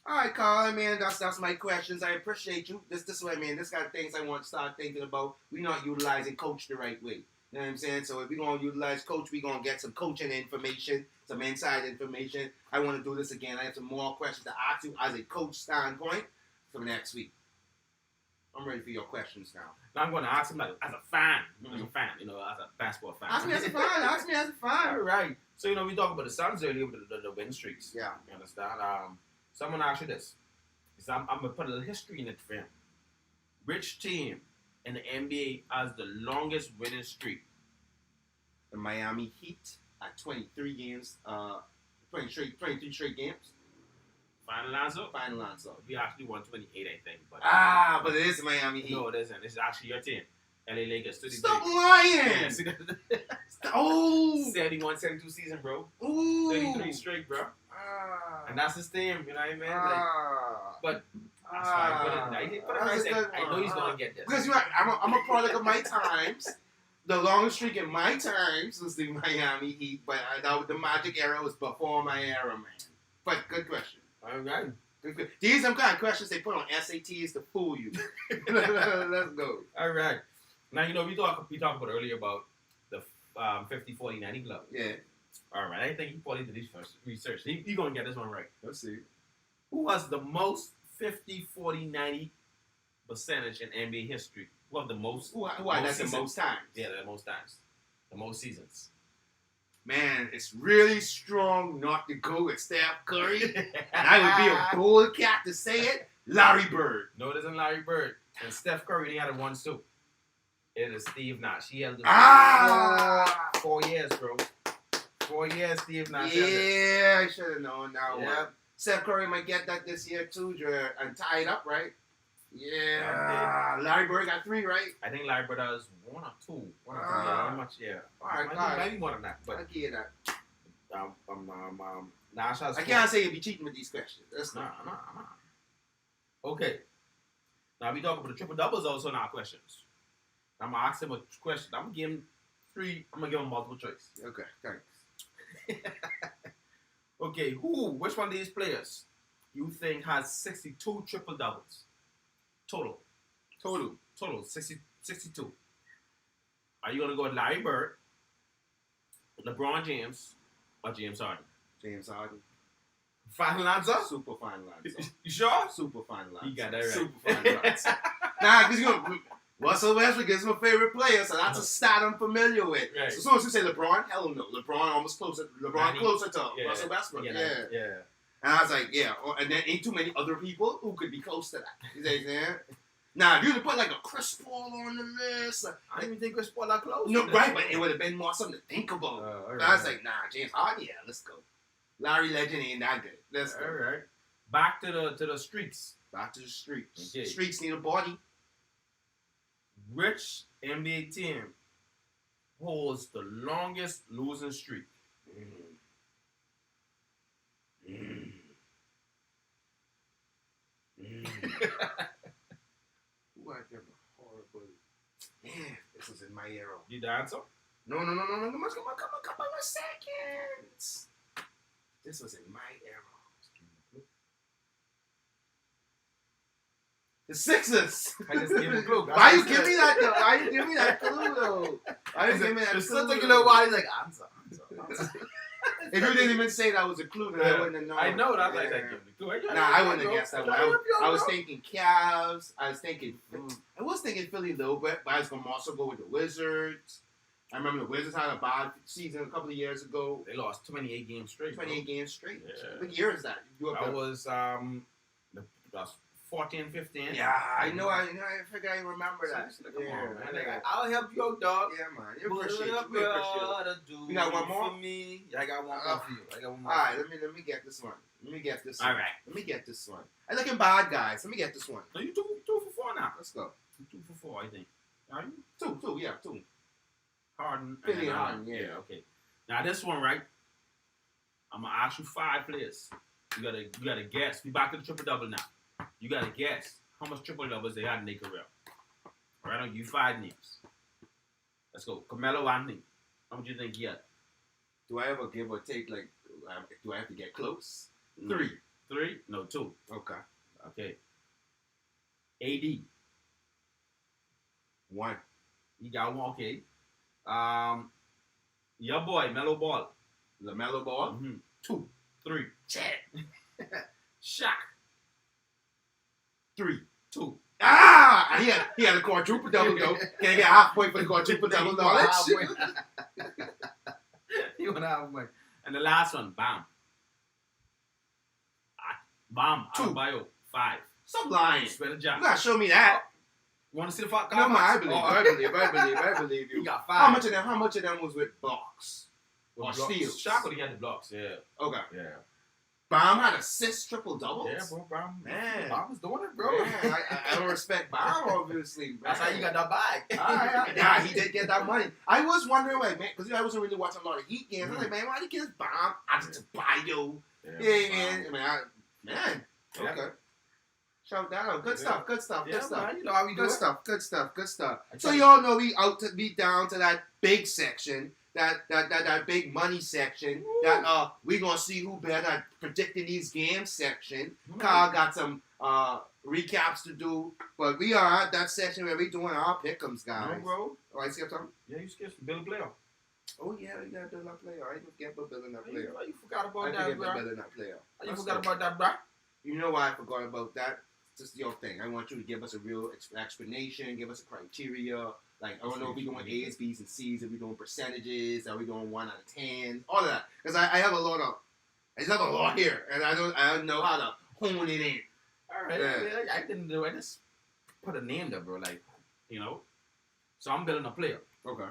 All right, Carl. I mean, that's my questions. I appreciate you. This is what I mean. This kind of things I want to start thinking about. We're not utilizing coach the right way. You know what I'm saying? So if we're gonna utilize coach, we're gonna get some coaching information, some inside information. I want to do this again. I have some more questions to ask you as a coach standpoint for next week. I'm ready for your questions now. Now I'm going to ask him like as a fan, Mhm. as a fan, as a basketball fan. Ask me as a fan. Ask me as a All fan. right. So we talked about the Suns earlier with the win streaks. Yeah. You understand? So I'm gonna ask you this. I'm gonna put a little history in it for him. Which team in the NBA has the longest winning streak? The Miami Heat at 23 games, 23 straight games. Final answer? Final answer. We actually won 28, I think. But But it is Miami Heat. no, it isn't. It's actually your team. LA Lakers. 33. Stop lying! Yeah, see, Oh! 71, 72 season, bro. Ooh! 33 straight, bro. And that's his team, you know what I mean? But that's fine. That's a good I know one. he's going to get this. Because you're right, I'm a product of my times. The longest streak in my times was the Miami Heat, but the Magic era was before my era, man. But good question. All right. These are some kind of questions they put on SATs to fool you. Let's go. All right. Now, we talked about earlier about the 50-40-90 club. Yeah. All right. I think he probably did his first research. He's going to get this one right. Let's see. Who has the most 50-40-90 percentage in NBA history? Who have the most? Who had that the seasons? most times? Yeah, the most times. The most seasons. Man, it's really strong not to go with Steph Curry. And I would be a bold cat to say it. Larry Bird. No, it isn't Larry Bird. And Steph Curry, they had a one too. It is Steve Nash. He held the 4 years, bro. 4 years, Steve Nash. Yeah, I should have known that Yeah. one. Steph Curry might get that this year too, and tie it up, right? Yeah. Larry Bird got 3, right? I think Larry Bird has 1 or 2. 1 or 2. Ah. Yeah, how much? Yeah. All right, Maybe more than that. I'll But give you that. Nash has I 4. can't say you'll be cheating with these questions. That's Nah, not. nah. Okay. Now we talk about the triple doubles also in our questions. I'm gonna ask him a question. I'm gonna give him 3. I'm gonna give him multiple choice. Okay, thanks. Okay, which one of these players you think has 62 triple doubles? Total 62. Are you gonna go with Larry Bird, LeBron James, or James Harden? James Harden. Final answer? Super final answer. You sure? Super final answer. You got that right. Super final answer. Nah, because Russell Westbrook is my favorite player, so that's a stat I'm familiar with. Right. So as soon as you say LeBron, hell no. LeBron almost closer. LeBron 90. closer to Yeah. Russell Westbrook. Yeah. Yeah. And I was like, yeah. And then ain't too many other people who could be close to that. You know what I'm saying? Now, if you would put like a Chris Paul on the list. I didn't even think Chris Paul that close. No, right, but it would have been more something to think about. All I was like, nah, James Harden, yeah, let's go. Larry Legend ain't that good. Let's go. all right. Back to the streets. Back to the streets. Okay. Streets need a body. Which NBA team holds the longest losing streak? Who I give a horrible. Yeah, this was in my era. You the answer? No. Come on, seconds. This was in my era. The Sixers. I just gave him a clue. Why you give me that though? Why you give me that clue though? Why you give me that clue? It's still taking a little while. He's like, answer. If you didn't even say that was a clue, then I wouldn't have known. I know that. Yeah. Like, give him the clue. Nah, I wouldn't have guessed that one. I was thinking Cavs. I was thinking Philly a little bit, but I was going to also go with the Wizards. I remember the Wizards had a bad season a couple of years ago. They lost 28 games straight. 28 games straight. Yeah. What year is that? That was 14, 15. Yeah, I know. I figure I remember that. So, come Yeah, on, man. yeah. Like, I'll help you out, dog. Yeah, man. We What appreciate up, you. We appreciate you. brother, do We got one more? for me. Yeah, I got one more for you. I got one more. All right, for you. let me get this one. Let me get this All one. right. Let me get this one. I looking bad, guys. Let me get this one. No, you two for 4 now. Let's go. You 2 for 4, I think. Are you? Two. Yeah, two. Harden. Philly and Harden, yeah. Okay. Now this one, right? I'm gonna ask you 5 players. You gotta guess. We back to the triple double now. You gotta guess how much triple doubles they had in their career. All right, I'll give you 5 names. Let's go. Carmelo Anthony. How much do you think he had? Do I ever give or take, like, do I have to get close? No. 3. 3? No, 2. Okay. Okay. AD. 1. You got 1. Okay. Your boy Melo Ball. LaMelo Ball. 2. 3. Shaq. 3. 2. Ah! He had a quadruple double though. Can I get half point for the quadruple double knowledge? You went halfway. And the last one, Bam. Bam. 2. Adebayo, 5. Stop lying. Swear to You job. gotta show me that. Want to see the fuck? No, man, I believe you. You got How 5. much of them was with blocks? Or steals? Shaq would have had the blocks. Yeah. Okay. Yeah. Bam had assists, triple doubles. Yeah, bro. Bam. Man. Bam was doing it, bro. Man, I don't respect Bam, obviously. That's how you got that bag. Yeah, he did get that money. I was wondering, like, man, because I wasn't really watching a lot of Heat games. I was like, man, why did he get his Bam? Adebayo. Yeah, man. I mean, man. Yeah. Okay. Shout that out. Good stuff. Good stuff. Yeah, Good stuff. man, you know how we do Good it. stuff. Good stuff. Good stuff. I So tell you. y'all know we down to that big section. That big money section. Woo. That we gonna see who better at predicting these games section. Mhm. Carl got some recaps to do, but we are at that section where we doing our pick'ems, guys. No, bro. Oh, I see something. Yeah, you skipped Bill Blair. Oh yeah, we gotta build that player. I didn't forget about building that player. You forgot I about that, forget about bro. building that player. You That's forgot good. about that, bro. You know why I forgot about that? It's just your thing. I want you to give us a real explanation, give us a criteria. Like, I don't know if we're doing A's, B's, and C's, if we're doing percentages, are we doing 1 out of 10, all of that. Because I have a lot of, I just have a lot here, and I don't know how to hone it in. All right. Yeah. Yeah, I didn't do it. I just put a name there, bro. Like, you know. So I'm building a player. Okay.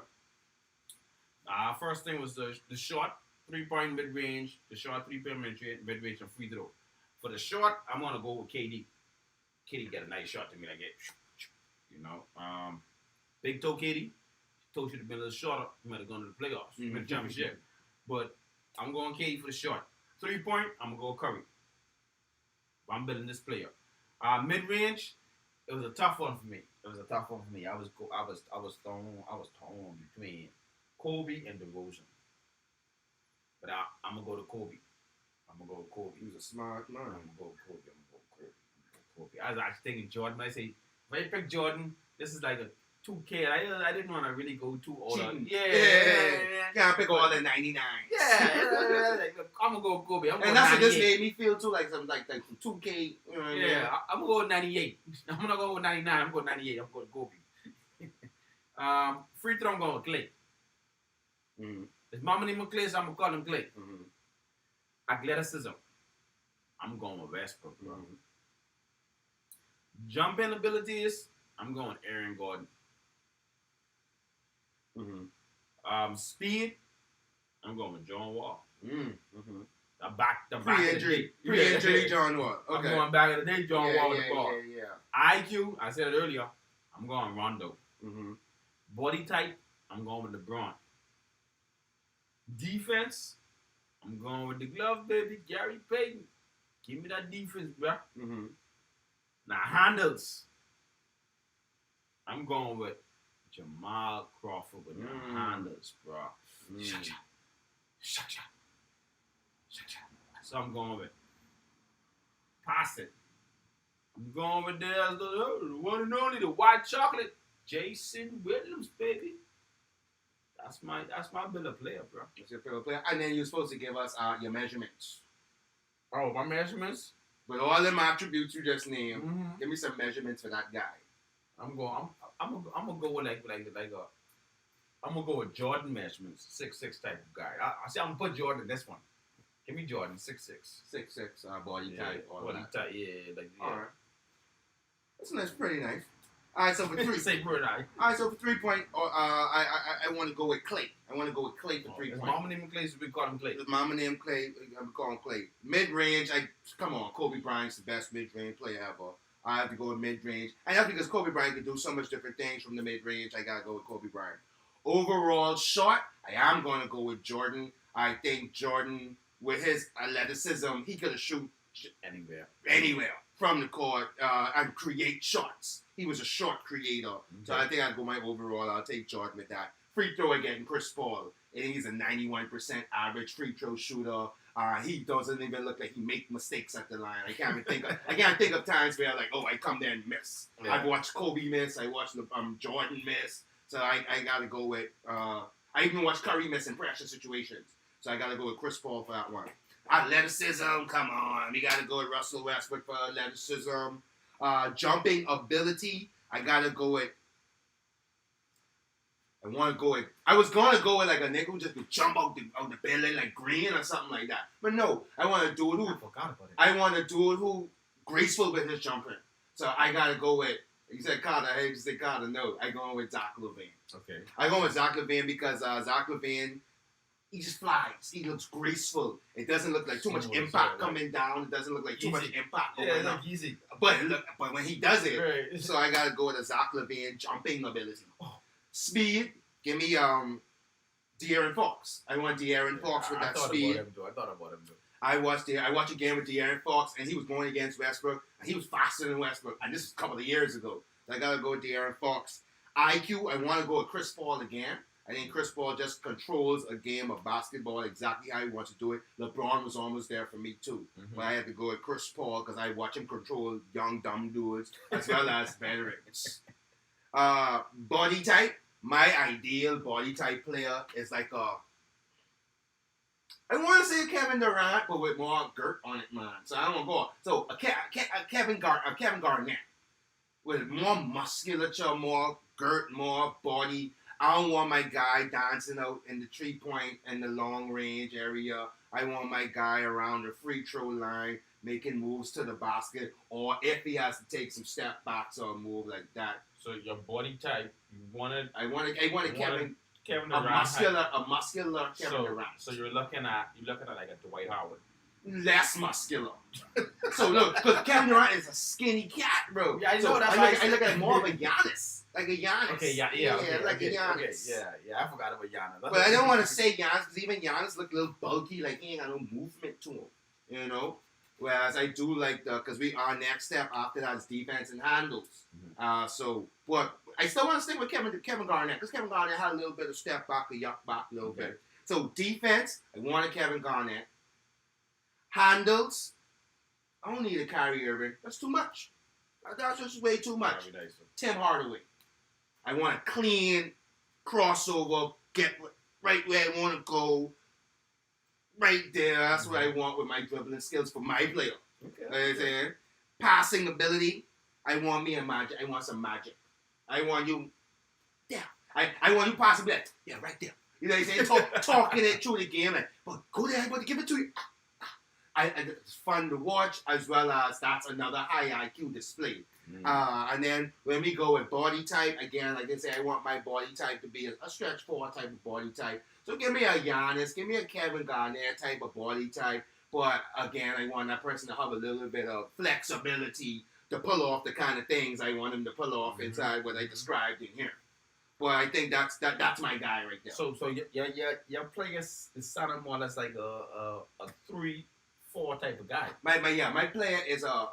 First thing was the short 3-point mid range, the short 3-point mid range and free throw. For the short, I'm gonna go with KD. KD got a nice shot to me, like it. You know, big toe KD. Toe should have been a little shorter. He might have gone to the playoffs, win the championship. But I'm going KD for the short. 3-point, I'm gonna go Curry. I'm building this player. Mid range, it was a tough one for me. I was torn between Kobe and DeRozan. But I'm gonna go to Kobe. He was a smart man. I'm gonna go with Kobe. I was actually thinking Jordan. I say, if I pick Jordan, this is like a 2K. I didn't want to really go too old. Cheating. Yeah. Can't pick all the 99. Yeah. I'm gonna go with Kobe. And that's what this made me feel too, like some 2K. You know what I mean? Yeah, I'm gonna go with 98. I'm not going with 99. I'm going 98. I'm going to Kobe. Free throw, I'm going with Clay. Mm-hmm. His mama name him Clay, so I'm gonna call him Clay. Mm-hmm. Athleticism, I'm going with Westbrook, bro. Mm-hmm. Jumping abilities, I'm going Aaron Gordon. Mm-hmm. Speed, I'm going with John Wall. Mm-hmm. The back Pre-injury of the day. Pre-injury John Wall. I'm Okay. going back of the day, John Wall with the ball. Yeah. IQ, I said it earlier, I'm going Rondo. Mm-hmm. Body type, I'm going with LeBron. Defense, I'm going with the glove, baby, Gary Payton. Give me that defense, bro. Mm-hmm. Now, handles, I'm going with Jamal Crawford with the handles, bro. Shut up. So I'm going with pass it. I'm going with the one and only, the white chocolate, Jason Williams, baby. That's my bill of player, bro. That's your favorite player. And then you're supposed to give us your measurements. Oh, my measurements? With all them attributes you just named, Mm-hmm. give me some measurements for that guy. I'm gonna go with I'm gonna go with Jordan measurements, 6'6" type of guy. I see I'm gonna put Jordan in this one. Give me Jordan, 6'6". 6'6", body type, all body that. type, yeah, like yeah. All right. That's pretty nice. All right, so for three. Say Brunei. All right, so for 3 point, I want to go with Clay. I want to go with Clay for 3 His point. mama named him Clay, so we call him Clay. His mama named Clay. I'm calling Clay. Mid range, come on. Kobe Bryant's the best mid range player ever. I have to go with mid range, and that's because Kobe Bryant can do so much different things from the mid range. I gotta go with Kobe Bryant. Overall shot, I am gonna go with Jordan. I think Jordan, with his athleticism, he could shoot anywhere from the court and create shots. He was a shot creator. Okay. So I think I'd go my overall. I'll take Jordan with that. Free throw again, Chris Paul. I think he's a 91% average free throw shooter. He doesn't even look like he make mistakes at the line. I can't think of times where like, I come there and miss. Yeah. I've watched Kobe miss. I watched Jordan miss. So I gotta go with. I even watched Curry miss in pressure situations. So I gotta go with Chris Paul for that one. Athleticism, come on. We got to go with Russell Westbrook for athleticism. Jumping ability, I got to go with... I was going to go with like a nigga who just could jump out the building like Green or something like that. But no, I want a dude who... I forgot about it. I want a dude who graceful with his jumping. So I got to go with... You said Carter. I just said Carter. No, I going with Zach LaVine. Okay. I go with Zach LaVine because Zach LaVine... He just flies. He looks graceful. It doesn't look like too much impact coming down. It doesn't look like too much impact going up. Easy. But when he does it, right. So I gotta go with a Zach LaVine jumping ability. Speed, give me De'Aaron Fox. I want De'Aaron Fox with that speed. I thought about him. I watched a game with De'Aaron Fox, and he was going against Westbrook, and he was faster than Westbrook. And this was a couple of years ago. So I gotta go with De'Aaron Fox. IQ, I want to go with Chris Paul again. I think Chris Paul just controls a game of basketball exactly how he wants to do it. LeBron was almost there for me too. Mm-hmm. But I had to go with Chris Paul because I watch him control young, dumb dudes as well as veterans. Body type. My ideal body type player is like I want to say Kevin Durant, but with more girt on it, man. So I don't want to go. So a Kevin Garnett with more musculature, more girt, more body. I don't want my guy dancing out in the 3-point and the long range area. I want my guy around the free throw line making moves to the basket, or if he has to take some step backs or a move like that. So your body type, I wanted Kevin Durant, a muscular Kevin Durant. So you're looking at like a Dwight Howard. Less muscular. So look, because Kevin Durant is a skinny cat, bro. Yeah, I know. So that's I look at more of a Giannis. Like a Giannis. Okay, yeah, like a Giannis. Okay, yeah, I forgot about Giannis. But I don't want to say Giannis because even Giannis look a little bulky, like he ain't got no movement to him, you know. Whereas I do like because our next step after that is defense and handles. Mm-hmm. But I still want to stick with Kevin Garnett because Kevin Garnett had a little bit of step back, a yuck back a little bit. So defense, I wanted Kevin Garnett. Handles, I don't need a Kyrie Irving. That's too much. That's just way too much. Tim Hardaway. I want a clean crossover, get right where I want to go. Right there. That's what I want with my dribbling skills for my player. Okay. You know what I'm saying? Passing ability. I want me a magic. I want some magic. I want you. Yeah. I want you passing that. Yeah, right there. You know what I'm saying? Talking it through the game. Like, but go there. I'm going to give it to you. It's fun to watch, as well as that's another high IQ display. And then when we go with body type, again, like I say, I want my body type to be a stretch 4 type of body type. So give me a Giannis, give me a Kevin Garnett type of body type. But again, I want that person to have a little bit of flexibility to pull off the kind of things I want him to pull off inside what I described in here. But I think that's my guy right there. So your player is sounding more or less like a 3-4 type of guy. My player is a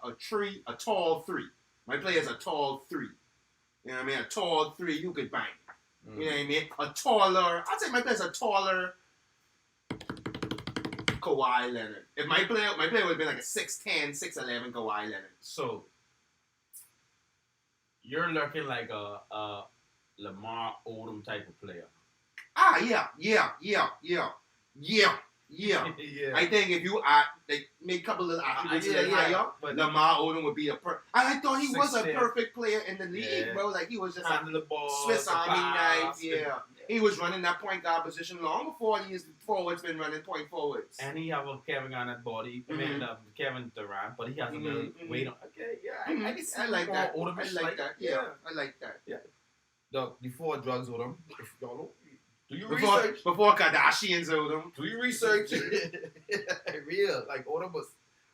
tall 3. My player is a tall 3. You know what I mean? A tall 3, you could bang. You know what I mean? I'd say my player's a taller Kawhi Leonard. If my player would have been like a 6'10", 6'11" Kawhi Leonard. So you're looking like a Lamar Odom type of player. Yeah. I think if you make a couple of attributes higher, but Lamar Odom would be I thought he was a perfect player in the league, bro. Like he was just the ball, Swiss Army knife. Yeah. He was running that point guard position long before these forwards been running point forwards. And he have a Kevin on that body. I mean, Kevin Durant, but he has a little weight on. Okay, yeah, I can see I like more that. Odom I like that. Yeah, I like that. Yeah. Before drugs Odom, if y'all know, do you Before research? before Kardashians owed him. Do you research? Real, like Odom was.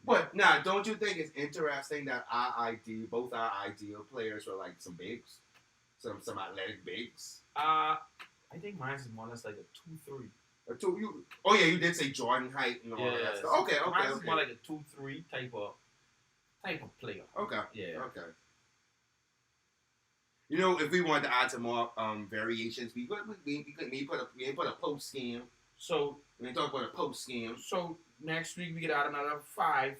But now, don't you think it's interesting that both our ideal players were like some bigs, some athletic bigs. I think mine's more or less like a 2-3. Or two, you did say Jordan height and all that stuff. Okay. Mine's more like a 2-3 type of player. Okay. Yeah. Okay. You know, if we wanted to add some more variations, we put a post scheme. So we talk about a post scheme. So next week we get out another five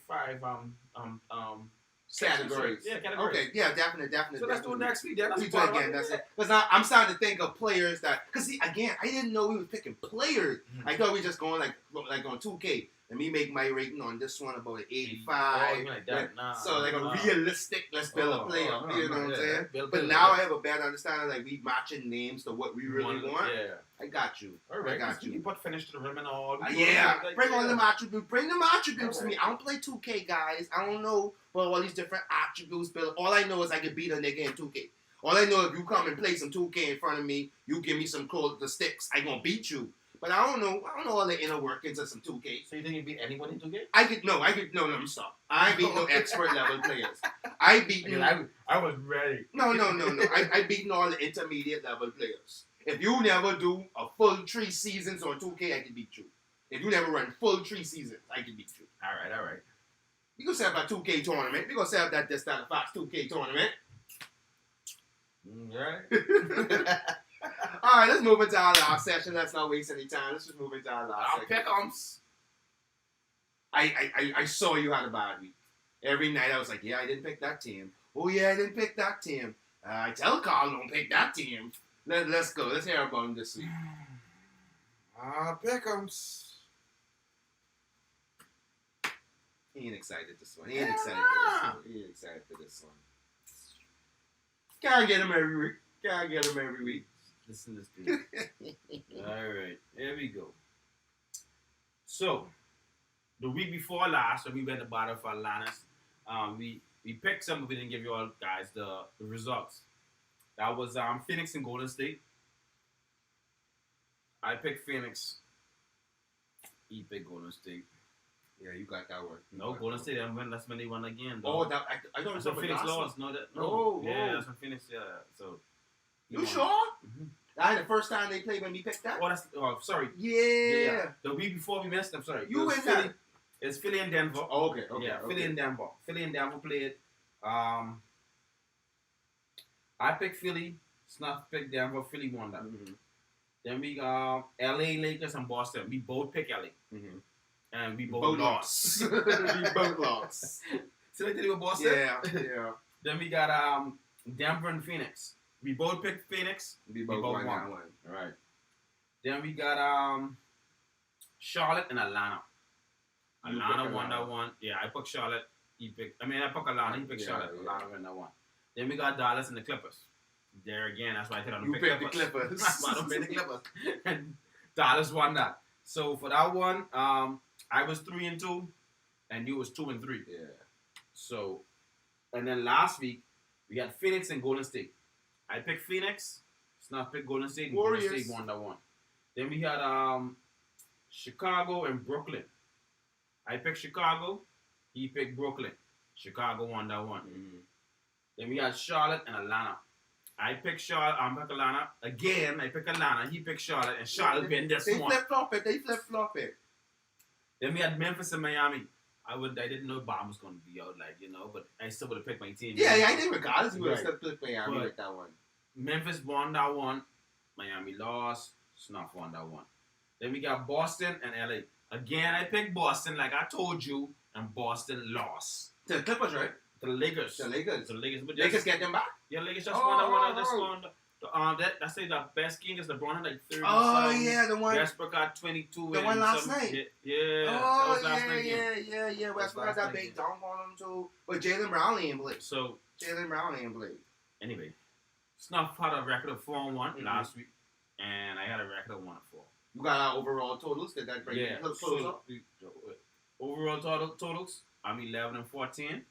categories. Yeah, categories. Okay, yeah, definitely. So let's do it next week. Then we do it again. That's it. Because now I'm starting to think of players that. Because see, again, I didn't know we were picking players. Mm-hmm. I thought we were just going like on 2K. Let me make my rating on this one about an 85. Oh, like that? Nah, so like a realistic, let's build a player. You know what I'm saying? But now I have a better understanding. Like we matching names to what we really want. Yeah. I got you. All right. I got you. You put finish to the rim and all. Bring on them attributes. Bring them attributes to me. I don't play 2K, guys. I don't know about all these different attributes. But all I know is I can beat a nigga in 2K. All I know, if you come and play some 2K in front of me, you give me some the sticks, I gonna beat you. But I don't know all the inner workings of some 2K. So you think you beat anyone in 2K? No, stop. I beat no expert level players. I beat I was ready. No. I beaten all the intermediate level players. If you never do a full 3 seasons on 2K, I can beat you. If you never run full 3 seasons, I can beat you. All right. We gonna set up a 2K tournament. We gonna set up that Fox 2K tournament. Right. All right, let's move into our last session. Let's not waste any time. Let's just move into our last session. I saw you had a bad week. Every night I was like, yeah, I didn't pick that team. Oh, yeah, I didn't pick that team. I tell Carl don't pick that team. Let's go. Let's hear about him this week. Pick'ems. He ain't excited this one. He ain't excited for this one. Can't get him every week. Listen to this dude. Alright, here we go. So, the week before last, when we went to battle for Atlantis, we picked some, but we didn't give you all guys the results. That was Phoenix and Golden State. I picked Phoenix. He picked Golden State. Yeah, you got that one. No, Golden State didn't win. That's when they won again. Though. Oh, I don't know. Phoenix lost. No. Yeah, that's when Phoenix. Yeah, so. You sure? Mm-hmm. That's the first time they played when we picked that? Sorry. Yeah. The week before we missed them, sorry. You went Philly. It's Philly and Denver. Oh, okay. Yeah, Philly and Denver. Philly and Denver played. I picked Philly. Snuff picked Denver. Philly won that. Mm-hmm. Then we got LA Lakers and Boston. We both picked LA. Mm-hmm. And we both lost. We both lost. So they did it with Boston? Yeah. Then we got Denver and Phoenix. We both picked Phoenix. We both won that one. All right. Then we got Charlotte and Atlanta. Atlanta won that one. Yeah, I picked Charlotte. I picked Atlanta. He picked Charlotte. Yeah. Atlanta won that one. Then we got Dallas and the Clippers. There again, that's why I said you picked the Clippers. That's why I don't pick the Clippers. And Dallas won that. So for that one, I was 3-2, and you was 2-3. Yeah. So, and then last week we got Phoenix and Golden State. I picked Phoenix. Snuff picked Golden State. And Warriors. Golden State won that one. Then we had Chicago and Brooklyn. I picked Chicago. He picked Brooklyn. Chicago won that one. Mm-hmm. Then we had Charlotte and Atlanta. I picked Charlotte. I picked Atlanta. Again, I picked Atlanta. He picked Charlotte. And Charlotte win this one. They flip-flop it. Then we had Memphis and Miami. I didn't know Bomb was going to be out, but I still would have picked my team. Yeah, I did regardless. You would have still picked Miami with that one. Memphis won that one. Miami lost. Snuff won that one. Then we got Boston and LA. Again, I picked Boston like I told you, and Boston lost. To the Clippers, right? To the Lakers. The Lakers. But Lakers get them back? Yeah, Lakers just won that one. Just won. That's the best game is LeBron had like 30. Yeah, the one. Westbrook got 22. The one last night. Yeah. Oh, that was last night. Yeah. Westbrook got that big dunk on him too. But Jalen Brown ain't played. Jalen Brown ain't played. Anyway, Snuff had a record of 4-1 last week, and I had a record of 1-4. You got our overall totals. Did that bring Yeah. it close So, up? overall totals, I'm 11-14,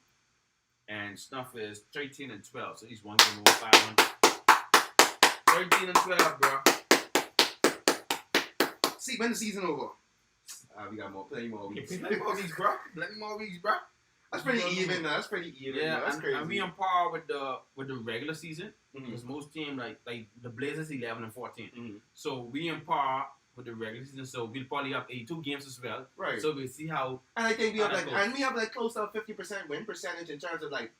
and Snuff is 13-12. So he's one game over 500. 13-12, bro. See, when the season over? We got plenty more weeks. Plenty more weeks, bro. Plenty more weeks, bro. That's pretty even. That's pretty even. Yeah, That's crazy. and we on par with the regular season. Mhm. Because most teams like the Blazers 11-14. Mhm. So we in par with the regular season. So we'll probably have 82 games as well. Right. So we'll see how. And I think we have that goes. close to 50% win percentage in terms of like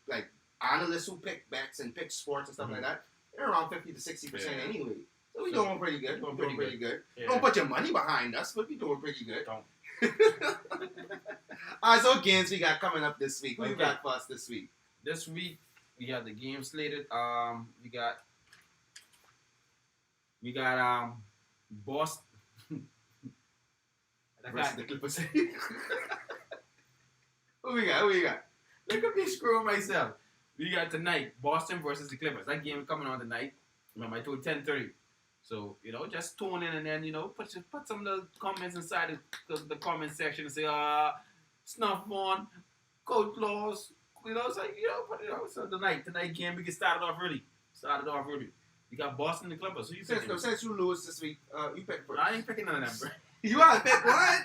analysts who pick bets and pick sports and stuff like that. They're around 50 to 60% anyway. So we're doing pretty good. We're doing pretty good. Yeah. Don't put your money behind us, but we're doing pretty good. Don't. All right, so games we got coming up this week. What you Okay. got for us this week? This week we have the game slated. We got Boston. Versus the Clippers. Who we got? Look at me screwing myself. We got tonight Boston versus the Clippers. That game coming on tonight. Remember, I told 10:30. So just tune in and then put some of the comments inside the comment section and say Snuff on, Coach Laws. Put it out. So tonight game we can start it off early. We got Boston and the Clippers. So you picking? Since you lose this week, you pick first. I ain't picking none of them, bro. You want to pick one?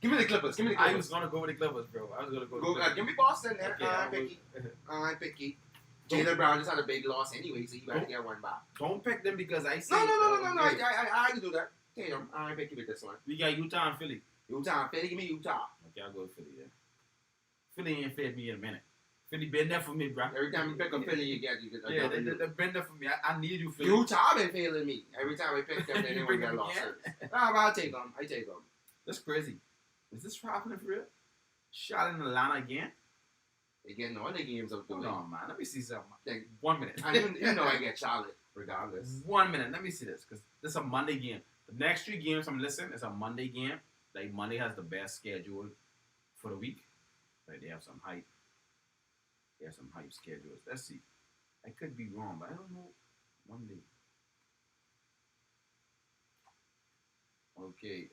Give me the Clippers. I was gonna go with the Clippers, bro. Give me Boston then. Okay, All right, Picky. Jalen Brown just had a big loss anyway, so you got to get one back. Don't pick them because I see. No. I can do that. Damn, all right, Picky with this one. We got Utah and Philly. Utah, Philly, give me Utah. Okay, I'll go with Philly. Yeah. Philly ain't fed me in a minute. Philly been there for me, bro. Every time you pick a Philly, you get a Yeah, W. they've been there for me. I need you, Philly. Utah been failing me. Every time I pick them, they You don't bring get them losses. again? I'll take them. I take them. That's crazy. Is this happening for real? Shot in Atlanta again? They getting all the games up to Hold me. on, man. Let me see something. Like, 1 minute. I I get Charlotte regardless. 1 minute. Let me see this because this is a Monday game. The next 3 games I'm listening is a Monday game. Like Monday has the best schedule for the week. Like they have some hype. They have some hype schedules. Let's see. I could be wrong, but I don't know. Monday. Okay.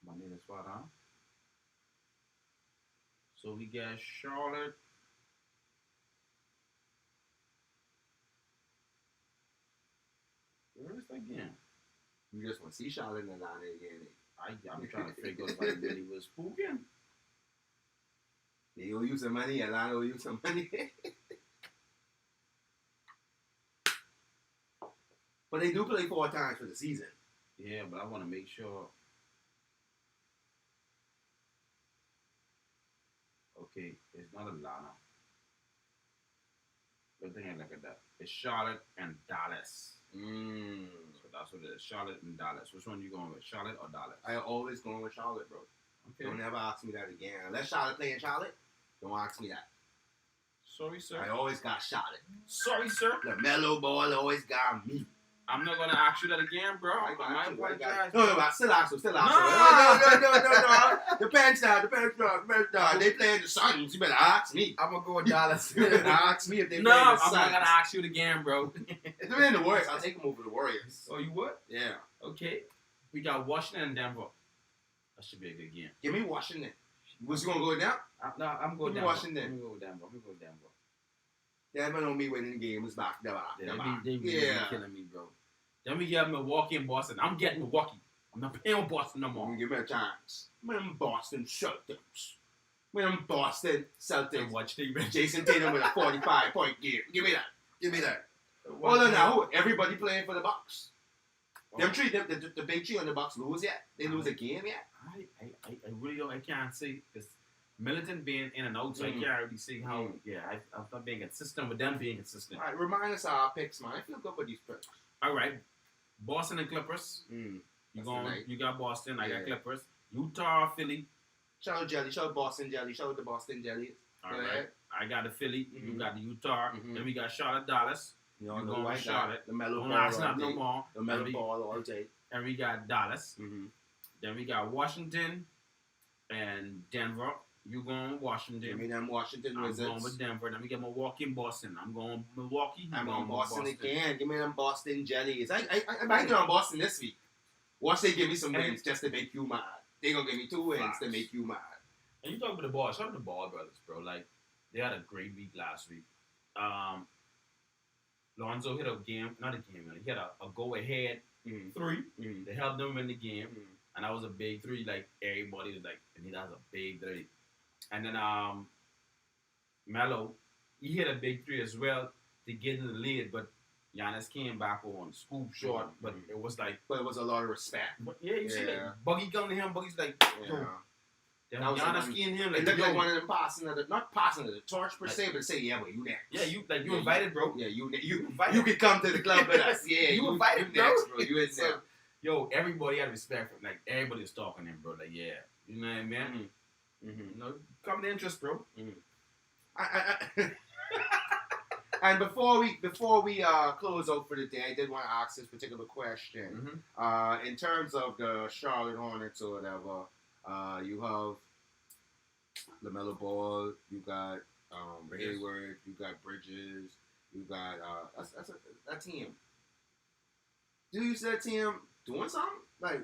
Monday, that's what, huh? So we got Charlotte. Where is that game? You just want to see Charlotte and Atlanta again. I'm trying to figure out if I really was spooking. They owe you some money. Atlanta owe you some money. But they do play 4 times for the season. Yeah, but I want to make sure. Okay, it's not Atlanta. Good thing I look at that. It's Charlotte and Dallas. So that's what it is. Charlotte and Dallas. Which one you going with? Charlotte or Dallas? I always going with Charlotte, bro. Okay. Don't ever ask me that again. Unless Charlotte playing Charlotte, don't ask me that. Sorry, sir. I always got Charlotte. Sorry, sir. The mellow ball always got me. I'm not gonna ask you that again, bro. I apologize. No, but still ask him. No. No. Depends now. They playing the Suns. You better ask me. I'm gonna go with Dallas. You better ask me if they No, playing the I'm Suns. not gonna ask you it again, bro. If they're in the Warriors, I'll take them over the Warriors. Oh, you would? Yeah. Okay. We got Washington and Denver. That should be a good game. Give me Washington. Was you going to go down? I'm going Give me Denver. Washington. I'm going to go Denver. Yeah, but on me winning games back to back. They really killing me, bro. Then we got Milwaukee and Boston. I'm getting Milwaukee. I'm not playing with Boston no more. Give me a chance. When Boston Celtics. When Boston Celtics. Watch the Jason Tatum with a 45-point game. Give me that. Hold on now. Everybody playing for the Bucks. Them three, the big three on the Bucks lose yet? They lose a game yet? I really don't. I can't see because Militant being in and out, so I can't really see how. Yeah, I'm not being consistent with them being consistent. All right, remind us of our picks, man. I feel good with these picks. All right, Boston and Clippers. You got Boston. I got Clippers. Utah, Philly. Shout out Jelly. Shout out Boston Jelly. Shout out the Boston Jelly. All right. I got the Philly. You got the Utah. Then we got Charlotte, Dallas. You know, going with Charlotte. The mellow Don't ball ask all not no day. more. The mellow ball all day. And we got Dallas. Then we got Washington and Denver. You going Give Washington. me them Washington I'm Wizards. going with Denver. Let me get Milwaukee and Boston. I'm going Milwaukee. I'm going on Boston with again. Give me them Boston Jellies. I might get on Boston this week. Watch they give me some wins just to make you mad. They gonna give me 2 wins to make you mad. And you talk about the ball. Shout out to the Ball brothers, bro. Like, they had a great week last week. Lonzo hit a game, not a game, man. He had a go-ahead three. They helped them win the game. And that was a big three. Like, everybody was like, and that was a big three. And then Melo, he hit a big three as well to get in the lead, but Giannis came back on scoop short, but it was like... But it was a lot of respect. But yeah, you see, like, Buggy come to him, Buggy's like, yo. Then Giannis skiing him. Like, it looked like one of them not passing the torch per se, but say, yeah, but you next. Yeah, you invited, bro. Yeah, you invited. You could come to the club with us. Yeah, you invited, you next, bro. You in so, there. Yo, everybody had respect for him. Like, everybody was talking to him, bro. Like, yeah. You know what I mean? You know, come to interest, bro. And before we close out for the day, I did want to ask this particular question. In terms of the Charlotte Hornets or whatever, you have LaMelo Ball, you got Hayward, you got Bridges, you got that's that team. Do you see that team doing something? Like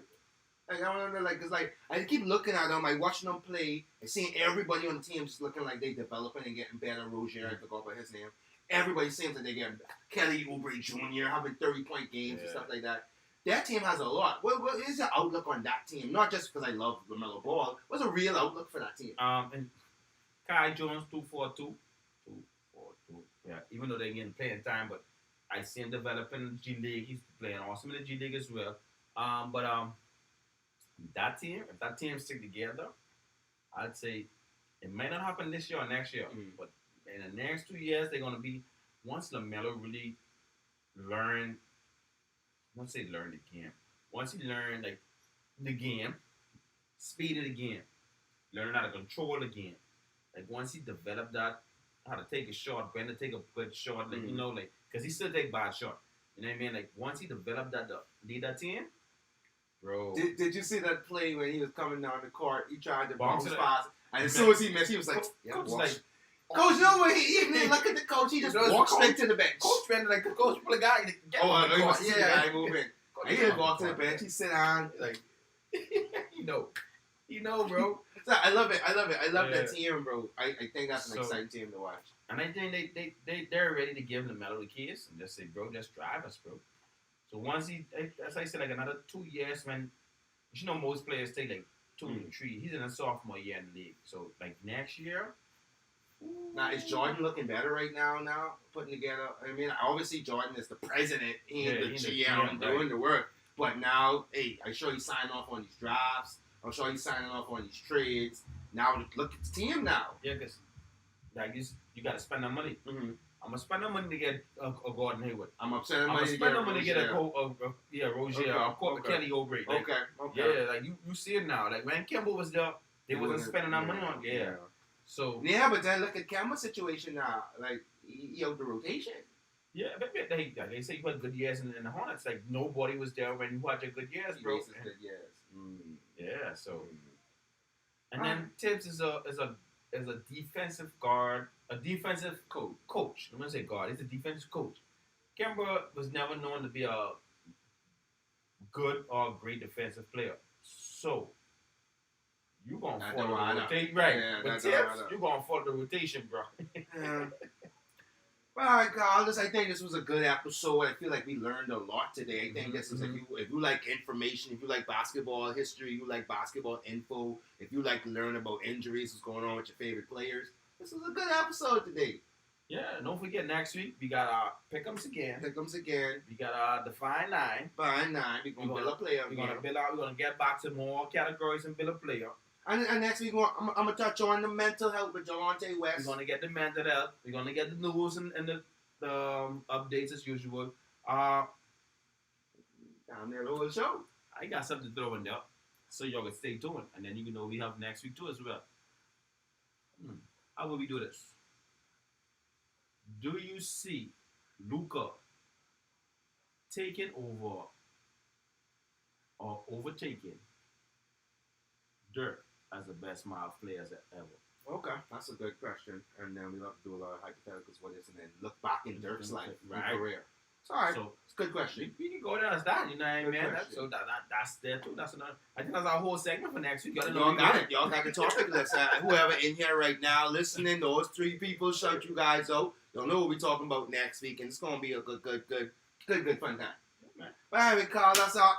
I don't know, like, cause like I keep looking at them, like watching them play and seeing everybody on the team just looking like they developing and getting better. Rozier, I forgot about his name. Everybody seems like they're getting Kelly Oubre Jr. having 30-point games and stuff like that. That team has a lot. What is your outlook on that team? Not just because I love LaMelo Ball. What's a real outlook for that team? And Kai Jones 2-4-2. Yeah, even though they're getting playing time, but I see him developing in the G League. He's playing awesome in the G League as well. But that team, if that team stick together, I'd say it might not happen this year or next year, but in the next 2 years, they're gonna be once LaMelo really learn. I won't say learn the game. Once he learned like the game, speed of the game, learn how to control the game. Like once he developed that, how to take a shot, when to take a good shot, like you know, like because he still take bad shot. You know what I mean? Like once he developed that, lead that team, bro. Did you see that play when he was coming down the court? He tried to Bounce bounce it pass, and as soon as he missed, he was like, Coach, like, Coach, you know what? He didn't look at the coach. He just walked straight to the bench. Coach went like, coach, pull a guy. I move in. He didn't walk to the bench. He sit down. Like, you know, bro. So I love it. I love that team, bro. I think that's an exciting team to watch. And I think they're ready to give LaMelo the keys and just say, bro, just drive us, bro. So once as I said, like another 2 years, when you know most players take like 2 to 3. He's in a sophomore year in the league. So like next year. Now, is Jordan looking better right now, putting together? I mean, obviously Jordan is the president. He ain't the GM doing the work. But now, hey, I'm sure he's signing off on these drafts. I'm sure he's signing off on these trades. Now, look at the team now. Yeah, because like you got to spend that money. I'm going to spend that money to get a Gordon Hayward. I'm going to spend that money to get a Rozier, Kelly Oubre. Like, okay. Yeah, like you see it now. Like when Kemba was there, they wasn't spending that money on. Yeah. So but then look at Kemba's situation now. Like he out the rotation. Yeah, but they say you had good years in the Hornets. Like nobody was there when you had your good years, bro. Good years. Yeah. So, and then Tibbs is a defensive guard, a defensive coach. I'm gonna say guard. He's a defensive coach. Kemba was never known to be a good or great defensive player. So. You gonna follow the rotation, right? Yeah, but Tips, you gonna follow the rotation, bro. Well, regardless, I think this was a good episode. I feel like we learned a lot today. I think this is if you like information, if you like basketball history, you like basketball info, if you like to learn about injuries, what's going on with your favorite players, this was a good episode today. Yeah, don't forget next week we got our pick'ems again. We got our define line. We're gonna build a player. We're gonna get back to more categories and build a player. And next week, I'm going to touch on the mental health with Delonte West. We're going to get the mental health. We're going to get the news and the updates as usual. Down there, the whole show. I got something to throw in there. So y'all can stay tuned. And then you know we have next week too as well. How will we do this? Do you see Luka taking over or overtaking Dirk as the best Miles players ever. Okay, that's a good question. And then we love to do a lot of hypotheticals for this, and then look back in Dirk's life, Right. and career. It's all right. So It's a good question. we can go there as that, you know what I Good mean? question. So that's there too. That's another. I think that's our whole segment for next week. Y'all Y'all got it. Y'all got the topic list. Whoever in here right now listening, those 3 people, shout you guys out. You'll know what we're talking about next week, and it's gonna be a good fun time. Man. All right, we call that's our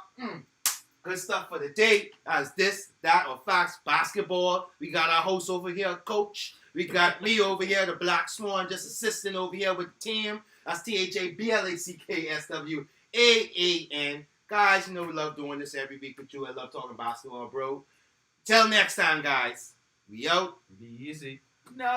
good stuff for the day. As this, that, or facts basketball. We got our host over here, Coach. We got me over here, the Black Swan, just assisting over here with the team. That's THABLACKSWAAN. Guys, you know we love doing this every week with you. I love talking basketball, bro. Till next time, guys. We out. Be easy. No.